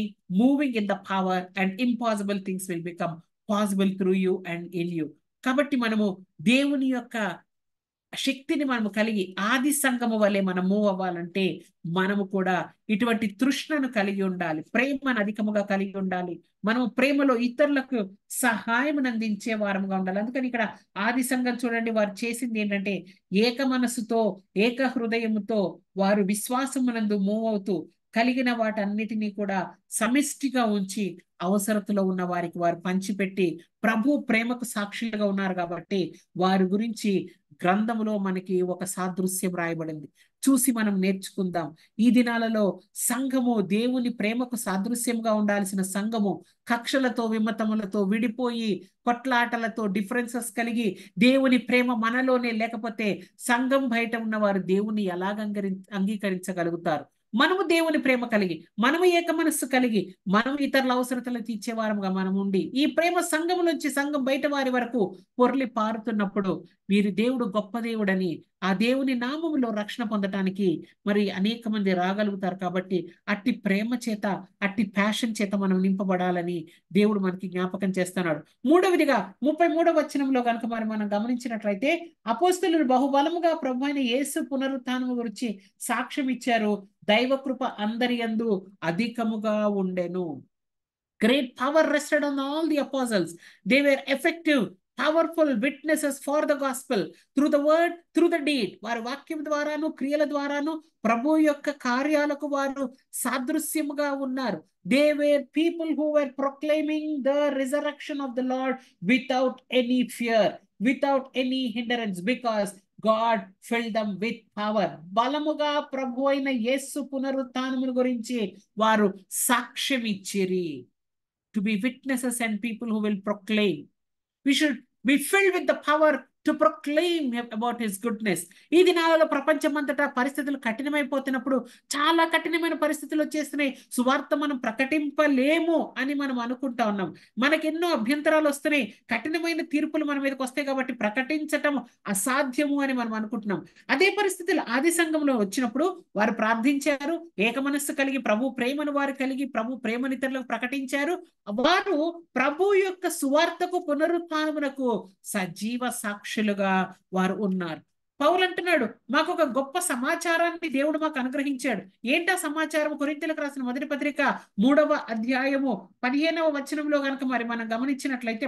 S1: moving in the power, and impossible things will become possible through you and in you. కాబట్టి మనము దేవుని యొక్క శక్తిని మనము కలిగి ఆది సంఘము వలె మనం మూవ్ అవ్వాలంటే మనము కూడా ఇటువంటి తృష్ణను కలిగి ఉండాలి, ప్రేమను అధికముగా కలిగి ఉండాలి. మనము ప్రేమలో ఇతరులకు సహాయం అందించే వారముగా ఉండాలి. అందుకని ఇక్కడ ఆది సంఘం చూడండి, వారు చేసింది ఏంటంటే ఏక మనసుతో ఏక హృదయముతో వారు విశ్వాసమునందు మూవ్ అవుతూ కలిగిన వాటన్నిటినీ కూడా సమిష్టిగా ఉంచి అవసరతలో ఉన్న వారికి వారు పంచిపెట్టి ప్రభు ప్రేమకు సాక్షులుగా ఉన్నారు. కాబట్టి వారి గురించి గ్రంథములో మనకి ఒక సాదృశ్యం రాయబడింది, చూసి మనం నేర్చుకుందాం. ఈ దినాలలో సంఘము దేవుని ప్రేమకు సాదృశ్యంగా ఉండాల్సిన సంఘము కక్షలతో విమతములతో విడిపోయి కొట్లాటలతో డిఫరెన్సెస్ కలిగి దేవుని ప్రేమ మనలోనే లేకపోతే సంఘం బయట ఉన్న వారు దేవుని ఎలాగ అంగీకరించగలుగుతారు? మనము దేవుని ప్రేమ కలిగి, మనము ఏక మనస్సు కలిగి, మనం ఇతరుల అవసరతలు తీర్చేవారముగా మనం ఉండి ఈ ప్రేమ సంఘం నుంచి సంఘం బయట వారి వరకు పొర్లి పారుతున్నప్పుడు వీరి దేవుడు గొప్ప దేవుడని ఆ దేవుని నామములో రక్షణ పొందటానికి మరి అనేక మంది రాగలుగుతారు. కాబట్టి అట్టి ప్రేమ చేత అట్టి ప్యాషన్ చేత మనం నింపబడాలని దేవుడు మనకి జ్ఞాపకం చేస్తున్నాడు. మూడవదిగా 33వ వచనంలో కనుక మరి మనం గమనించినట్లయితే అపోస్తలులు బహుబలముగా ప్రభు అయిన యేసు పునరుత్థానము గురించి సాక్ష్యం ఇచ్చారు. దైవ కృప అందరి యందు అధికముగా ఉండెను. Great power rested on all the apostles. They were effective, powerful witnesses for the gospel through the word, through the deed. వారి వాక్యం ద్వారాను క్రియల ద్వారాను ప్రభు యొక్క కార్యాలకు వారు సాదృశ్యముగా ఉన్నారు. They were people who were proclaiming the resurrection of the Lord without any fear, without any hindrance, because God filled them with power. బలముగా ప్రభు అయిన యేసు పునరుత్థానమును గురించి వారు సాక్ష్యం ఇచ్చిరి. To be witnesses and people who will proclaim. We should be filled with the power to proclaim about his goodness. ఈ దినాలలో ప్రపంచమంతటా పరిస్థితులు కఠినమైపోతున్నప్పుడు, చాలా కఠినమైన పరిస్థితులు వచ్చేస్తున్నాయి, సువార్త మనం ప్రకటింపలేము అని మనం అనుకుంటా ఉన్నాం. మనకెన్నో అభ్యంతరాలు వస్తున్నాయి, కఠినమైన తీర్పులు మన మీదకి వస్తాయి కాబట్టి ప్రకటించటం అసాధ్యము అని మనం అనుకుంటున్నాం. అదే పరిస్థితులు ఆది సంఘంలో వచ్చినప్పుడు వారు ప్రార్థించారు, ఏక మనస్సు కలిగి ప్రభు ప్రేమను వారు కలిగి ప్రభు ప్రేమను ఇతరులకు ప్రకటించారు. వారు ప్రభు యొక్క సువార్తకు పునరుత్థానమునకు సజీవ సాక్షులుగా వారు ఉన్నారు. పౌలు అంటున్నాడు, మాకు ఒక గొప్ప సమాచారాన్ని దేవుడు మాకు అనుగ్రహించాడు. ఏంటా సమాచారం? కొరింథీయులకు రాసిన మొదటి పత్రిక 3వ అధ్యాయము 15వ వచనంలో కనుక మరి మనం గమనించినట్లయితే,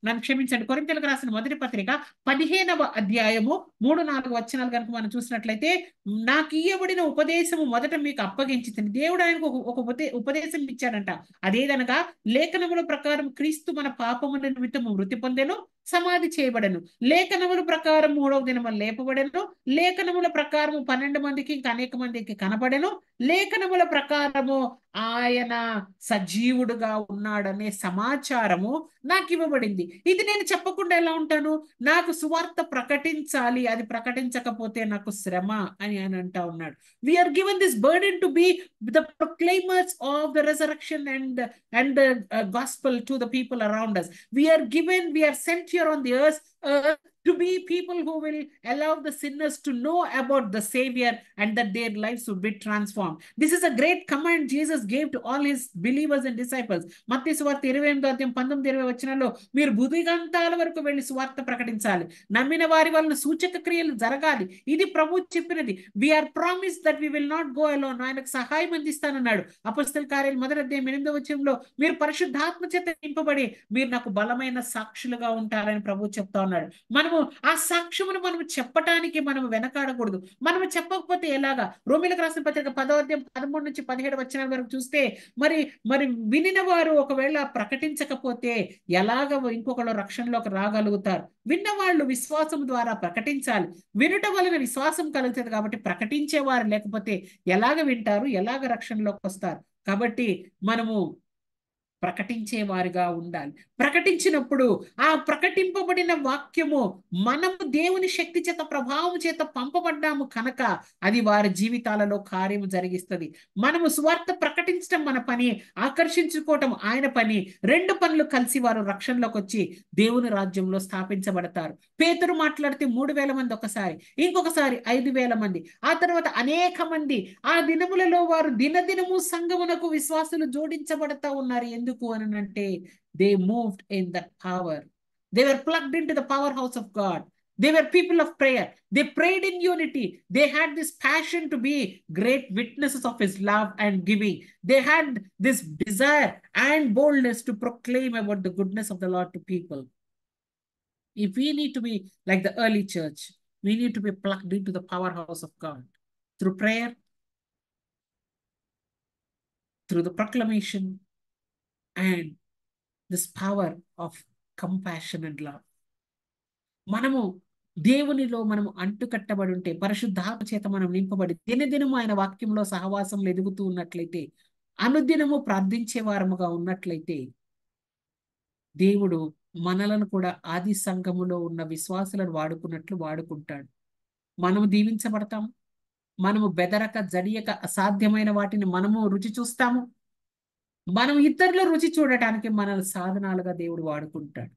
S1: నన్ను క్షమించండి, కొరింథీయులకు రాసిన మొదటి పత్రిక 15వ అధ్యాయము 3-4 వచనాలు కనుక మనం చూసినట్లయితే, నాకు ఇయ్యబడిన ఉపదేశము మొదట మీకు అప్పగించింది. దేవుడు ఆయనకు ఒక ఉపదేశం ఇచ్చాడంట. అదేదనగా లేఖనముల ప్రకారం క్రీస్తు మన పాపముల నిమిత్తము మృతి పొందెను, సమాధి చేయబడను, లేఖనముల ప్రకారం 3వ దినము లేపబడెను, లేఖనముల ప్రకారము 12 మందికి ఇంకా అనేక మందికి కనబడెను, లేఖనముల ప్రకారము ఆయన సజీవుడుగా ఉన్నాడనే సమాచారము నాకు ఇవ్వబడింది. ఇది నేను చెప్పకుండా ఎలా ఉంటాను? నాకు సువార్త ప్రకటించాలి, అది ప్రకటించకపోతే నాకు శ్రమ అని ఆయన అంటా ఉన్నాడు. We are given this burden to be the proclaimers of the resurrection and the gospel to the people around us. We are sent here on the earth to be people who will allow the sinners to know about the Savior and that their lives would be transformed. This is a great command Jesus gave to all his believers and disciples. మత్తయి సువార్త 28:19-20 వచనాల్లో మీరు భూదిగంతాల వరకు వెళ్ళి సువార్త ప్రకటించాలి, నమ్మిన వారి వలన సూచక క్రియలు జరగాలి. ఇది ప్రభు చెప్పినది. We are promised that we will not go alone. ఆయనకు సహాయం అందిస్తానన్నాడు. అపొస్తలుల కార్యాలు 1వ అధ్యాయం 8వ వచనంలో మీరు పరిశుద్ధాత్మ చేత నింపబడి మీరు నాకు బలమైన సాక్షులుగా ఉంటారని ప్రభు చెప్తా ఉన్నాడు. మనము ఆ సాక్ష్యమును మనం చెప్పటానికి మనం వెనకాడకూడదు. మనము చెప్పకపోతే ఎలాగా? రోమీయులకు రాసిన పత్రిక 10వ అధ్యాయం 13-17 వచనాల వరకు చూస్తే మరి వినిన వారు ఒకవేళ ప్రకటించకపోతే ఎలాగ ఇంకొకళ్ళు రక్షణలోకి రాగలుగుతారు? విన్నవాళ్ళు విశ్వాసం ద్వారా ప్రకటించాలి. వినుట వలన విశ్వాసం కలుగుతుంది. కాబట్టి ప్రకటించేవారు లేకపోతే ఎలాగ వింటారు, ఎలాగ రక్షణలోకి వస్తారు? కాబట్టి మనము ప్రకటించే వారిగా ఉండాలి. ప్రకటించినప్పుడు ఆ ప్రకటింపబడిన వాక్యము మనము దేవుని శక్తి చేత ప్రభావం చేత పంపబడ్డాము కనుక అది వారి జీవితాలలో కార్యము జరిగిస్తుంది. మనము సువార్త ప్రకటించడం మన పని, ఆకర్షించుకోవటం ఆయన పని. రెండు పనులు కలిసి వారు రక్షణలోకి వచ్చి దేవుని రాజ్యంలో స్థాపించబడతారు. పేతురు మాట్లాడితే 3,000 మంది ఒకసారి, ఇంకొకసారి 5,000 మంది, ఆ తర్వాత అనేక మంది. ఆ దినములలో వారు దినదినము సంఘమునకు విశ్వాసులు జోడించబడతా ఉన్నారు. ఎందుకు అని అంటే they moved in that power. They were plugged in to the power house of God. They were people of prayer. They prayed in unity. They had this passion to be great witnesses of his love and giving. They had this desire and boldness to proclaim about the goodness of the Lord to people. If we need to be like the early church, we need to be plugged into the powerhouse of God through prayer, through the proclamation, and this power of compassion and love. మనము దేవునిలో మనము అంటుకట్టబడి ఉంటే, పరిశుద్ధాత్మ చేత మనం నింపబడి దినదినము ఆయన వాక్యంలో సహవాసంలో ఎదుగుతూ ఉన్నట్లయితే, అనుదినము ప్రార్థించే వారముగా ఉన్నట్లయితే, దేవుడు మనలను కూడా ఆది సంఘములో ఉన్న విశ్వాసులను వాడుకున్నట్లు వాడుకుంటాడు. మనము దీవించబడతాము. మనము బెదరక జడియక అసాధ్యమైన వాటిని మనము రుచి చూస్తాము. మనం ఇతరుల రుచి చూడటానికి మనల్ని సాధనాలుగా దేవుడు వాడుకుంటాడు.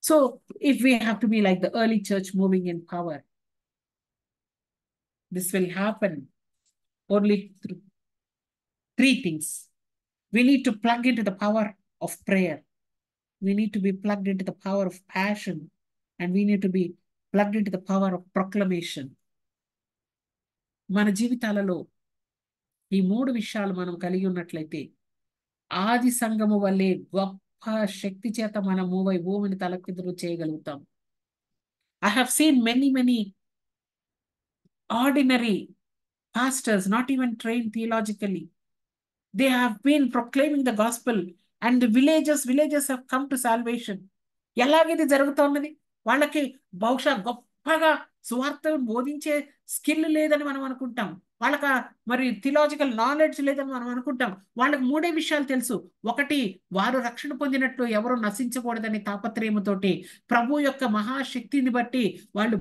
S1: So if we have to be like the early church moving in power, this will happen only through three things. We need to plug into the power of prayer. We need to be plugged into the power of passion. And we need to be plugged into the power of proclamation. మన జీవితాలలో ఈ మూడు విషయాలు మనం కలిగి ఉన్నట్లయితే ఆది సంఘము వల్లే గొప్ప శక్తి చేత మనం మూవ్ అయి భూమిని తలకిందులు చేయగలుగుతాం. I have seen many ordinary pastors, not even trained theologically. They have been proclaiming the gospel and the villages have come to salvation. ఎలాగైతే జరుగుతున్నది? వాళ్ళకి బహుశా గొప్పగా సువార్తను బోధించే స్కిల్ లేదని మనం అనుకుంటాం. వాళ్ళకి మరి థియలాజికల్ నాలెడ్జ్ లేదని మనం అనుకుంటాం. వాళ్ళకి మూడే విషయాలు తెలుసు. ఒకటి, వారు రక్షణ పొందినట్లు ఎవరు నశించకూడదని తాపత్రయముతోటి ప్రభు యొక్క మహాశక్తిని బట్టి వాళ్ళు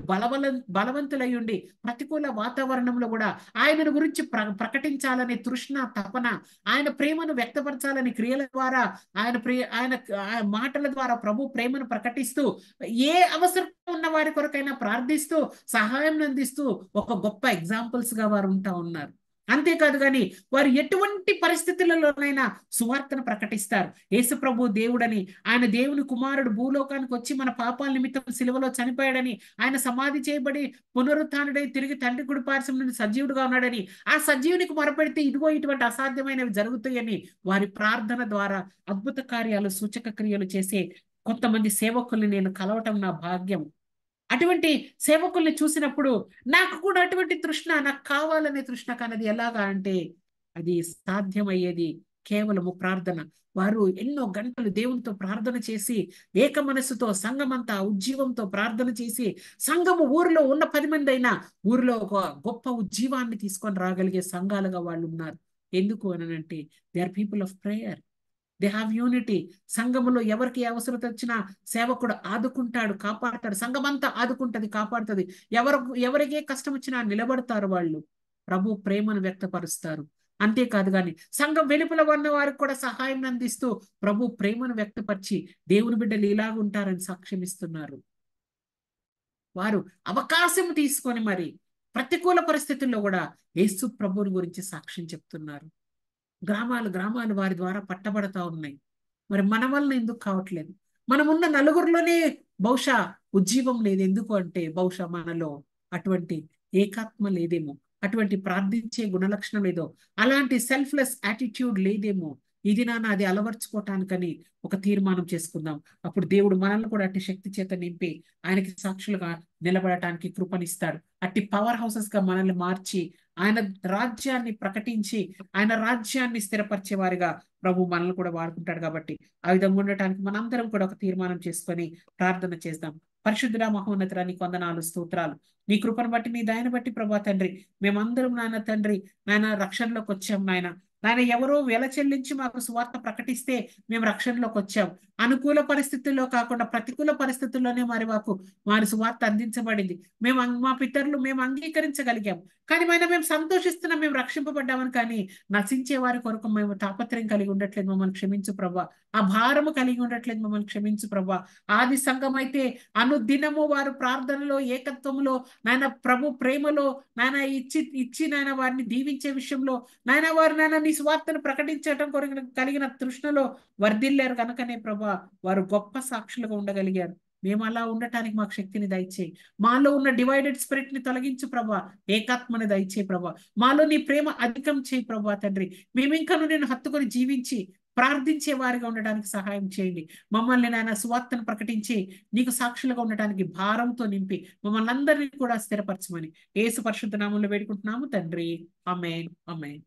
S1: బలవంతులై ఉండి ప్రతికూల వాతావరణంలో కూడా ఆయనను గురించి ప్రకటించాలని తృష్ణ, తపన, ఆయన ప్రేమను వ్యక్తపరచాలని క్రియల ద్వారా, ఆయన మాటల ద్వారా ప్రభు ప్రేమను ప్రకటిస్తూ, ఏ అవసరం ఉన్న వారి కొరకైనా ప్రార్థిస్తూ, సహాయం అందిస్తూ ఒక గొప్ప ఎగ్జాంపుల్స్ గా వారు ఉంటా ఉన్నారు. అంతేకాదు కానీ వారు ఎటువంటి పరిస్థితులలోనైనా సువార్తను ప్రకటిస్తారు. యేసు ప్రభు దేవుడని, ఆయన దేవుని కుమారుడు భూలోకానికి వచ్చి మన పాపాల నిమిత్తం సిలువలో చనిపోయాడని, ఆయన సమాధి చేయబడి పునరుత్థానుడై తిరిగి తండ్రి కుడి పార్శ్వం నుండి సజీవుడుగా ఉన్నాడని, ఆ సజీవునికి మొరపెడితే ఇదిగో ఇటువంటి అసాధ్యమైనవి జరుగుతాయని వారి ప్రార్థన ద్వారా అద్భుత కార్యాలు, సూచక క్రియలు చేసే కొంతమంది సేవకుల్ని నేను కలవటం నా భాగ్యం. అటువంటి సేవకుల్ని చూసినప్పుడు నాకు కూడా అటువంటి తృష్ణ, నాకు కావాలనే తృష్ణ. కానది ఎలాగా అంటే అది సాధ్యమయ్యేది కేవలము ప్రార్థన. వారు ఎన్నో గంటలు దేవునితో ప్రార్థన చేసి, ఏక మనస్సుతో సంఘమంతా ఉజ్జీవంతో ప్రార్థన చేసి, సంఘము ఊరిలో ఉన్న 10 మంది అయినా ఊరిలో ఒక గొప్ప ఉజ్జీవాన్ని తీసుకొని రాగలిగే సంఘాలుగా వాళ్ళు ఉన్నారు. ఎందుకు అని అంటే they are people of prayer. They have unity. సంఘములో ఎవరికి అవసరత వచ్చినా సేవకుడు ఆదుకుంటాడు, కాపాడతాడు. సంఘమంతా ఆదుకుంటది, కాపాడుతుంది. ఎవరికి కష్టం వచ్చినా నిలబడతారు. వాళ్ళు ప్రభు ప్రేమను వ్యక్తపరుస్తారు. అంతేకాదు కానీ సంఘం వెలుపల ఉన్న వారికి కూడా సహాయం అందిస్తూ ప్రభు ప్రేమను వ్యక్తపరిచి దేవుని బిడ్డలు ఇలాగుంటారని సాక్ష్యం ఇస్తున్నారు. వారు అవకాశం తీసుకొని మరి ప్రతికూల పరిస్థితుల్లో కూడా యేసు ప్రభువుని గురించి సాక్ష్యం చెప్తున్నారు. గ్రామాలు వారి ద్వారా పట్టబడతా ఉన్నాయి. మరి మన వలన ఎందుకు కావట్లేదు? మనమున్న నలుగురిలోనే బహుశా ఉజ్జీవం లేదు. ఎందుకు అంటే బహుశా మనలో అటువంటి ఏకాత్మ లేదేమో, అటువంటి ప్రార్థించే గుణలక్షణం లేదో, అలాంటి సెల్ఫ్లెస్ యాటిట్యూడ్ లేదేమో. ఇది అది అలవర్చుకోవటానికని ఒక తీర్మానం చేసుకుందాం. అప్పుడు దేవుడు మనల్ని కూడా అట్టి శక్తి చేత నింపి ఆయనకి సాక్షులుగా నిలబడటానికి కృపనిస్తాడు. అట్టి పవర్ హౌసెస్ గా మనల్ని మార్చి ఆయన రాజ్యాన్ని ప్రకటించి ఆయన రాజ్యాన్ని స్థిరపరిచే వారిగా ప్రభు మనల్ని కూడా వాడుకుంటాడు. కాబట్టి ఆ విధంగా ఉండటానికి మనందరం కూడా ఒక తీర్మానం చేసుకొని ప్రార్థన చేద్దాం. పరిశుద్ధుడా, మహోన్నతుడా, నీకు వందనాలు, స్తోత్రాలు. నీ కృపను బట్టి, నీ దయను బట్టి ప్రభా తండ్రి, మేమందరం నాయన తండ్రి నాయన రక్షణలోకి వచ్చాం నాయన. నాయన ఎవరో వెల చెల్లించి మాకు సువార్త ప్రకటిస్తే మేము రక్షణలోకి వచ్చాం. అనుకూల పరిస్థితుల్లో కాకుండా ప్రతికూల పరిస్థితుల్లోనే వారి సువార్త అందించబడింది. మా పితరులు మేము అంగీకరించగలిగాం. కానీ మేము సంతోషిస్తున్నాం, మేము రక్షింపబడ్డామని. కానీ నశించే వారి కొరకు మేము తాపత్రయం కలిగి ఉండట్లేదు, మమ్మల్ని క్షమించు ప్రభా. ఆ భారము కలిగి ఉండట్లేదు, మమ్మల్ని క్షమించు ప్రభా. ఆది సంఘం అయితే అనుదినము వారు ప్రార్థనలో, ఏకత్వములో, నాయన ప్రభు ప్రేమలో, నాయన ఇచ్చి ఇచ్చి నాయన వారిని దీవించే విషయంలో, నాయన నీ స్వార్థను ప్రకటించడం కొరకు కలిగిన తృష్ణలో వర్ధిల్లారు కనుకనే ప్రభా వారు గొప్ప సాక్షులుగా ఉండగలిగారు. మేము అలా ఉండటానికి మాకు శక్తిని దయచేయి. మాలో ఉన్న డివైడెడ్ స్పిరిట్ ని తొలగించు ప్రభా. ఏకాత్మని దయచేయి ప్రభా. మాలో నీ ప్రేమ అధికం చేయి ప్రభా తండ్రి. మేమింకను నేను హత్తుకొని జీవించి ప్రార్థించే వారిగా ఉండడానికి సహాయం చేయండి. మమ్మల్ని నాయన సువార్తను ప్రకటించి నీకు సాక్షులుగా ఉండటానికి భారంతో నింపి మమ్మల్ని అందరినీ కూడా స్థిరపరచమని యేసు పరిశుద్ధ నామంలో వేడుకుంటున్నాము తండ్రి. ఆమేన్, ఆమేన్.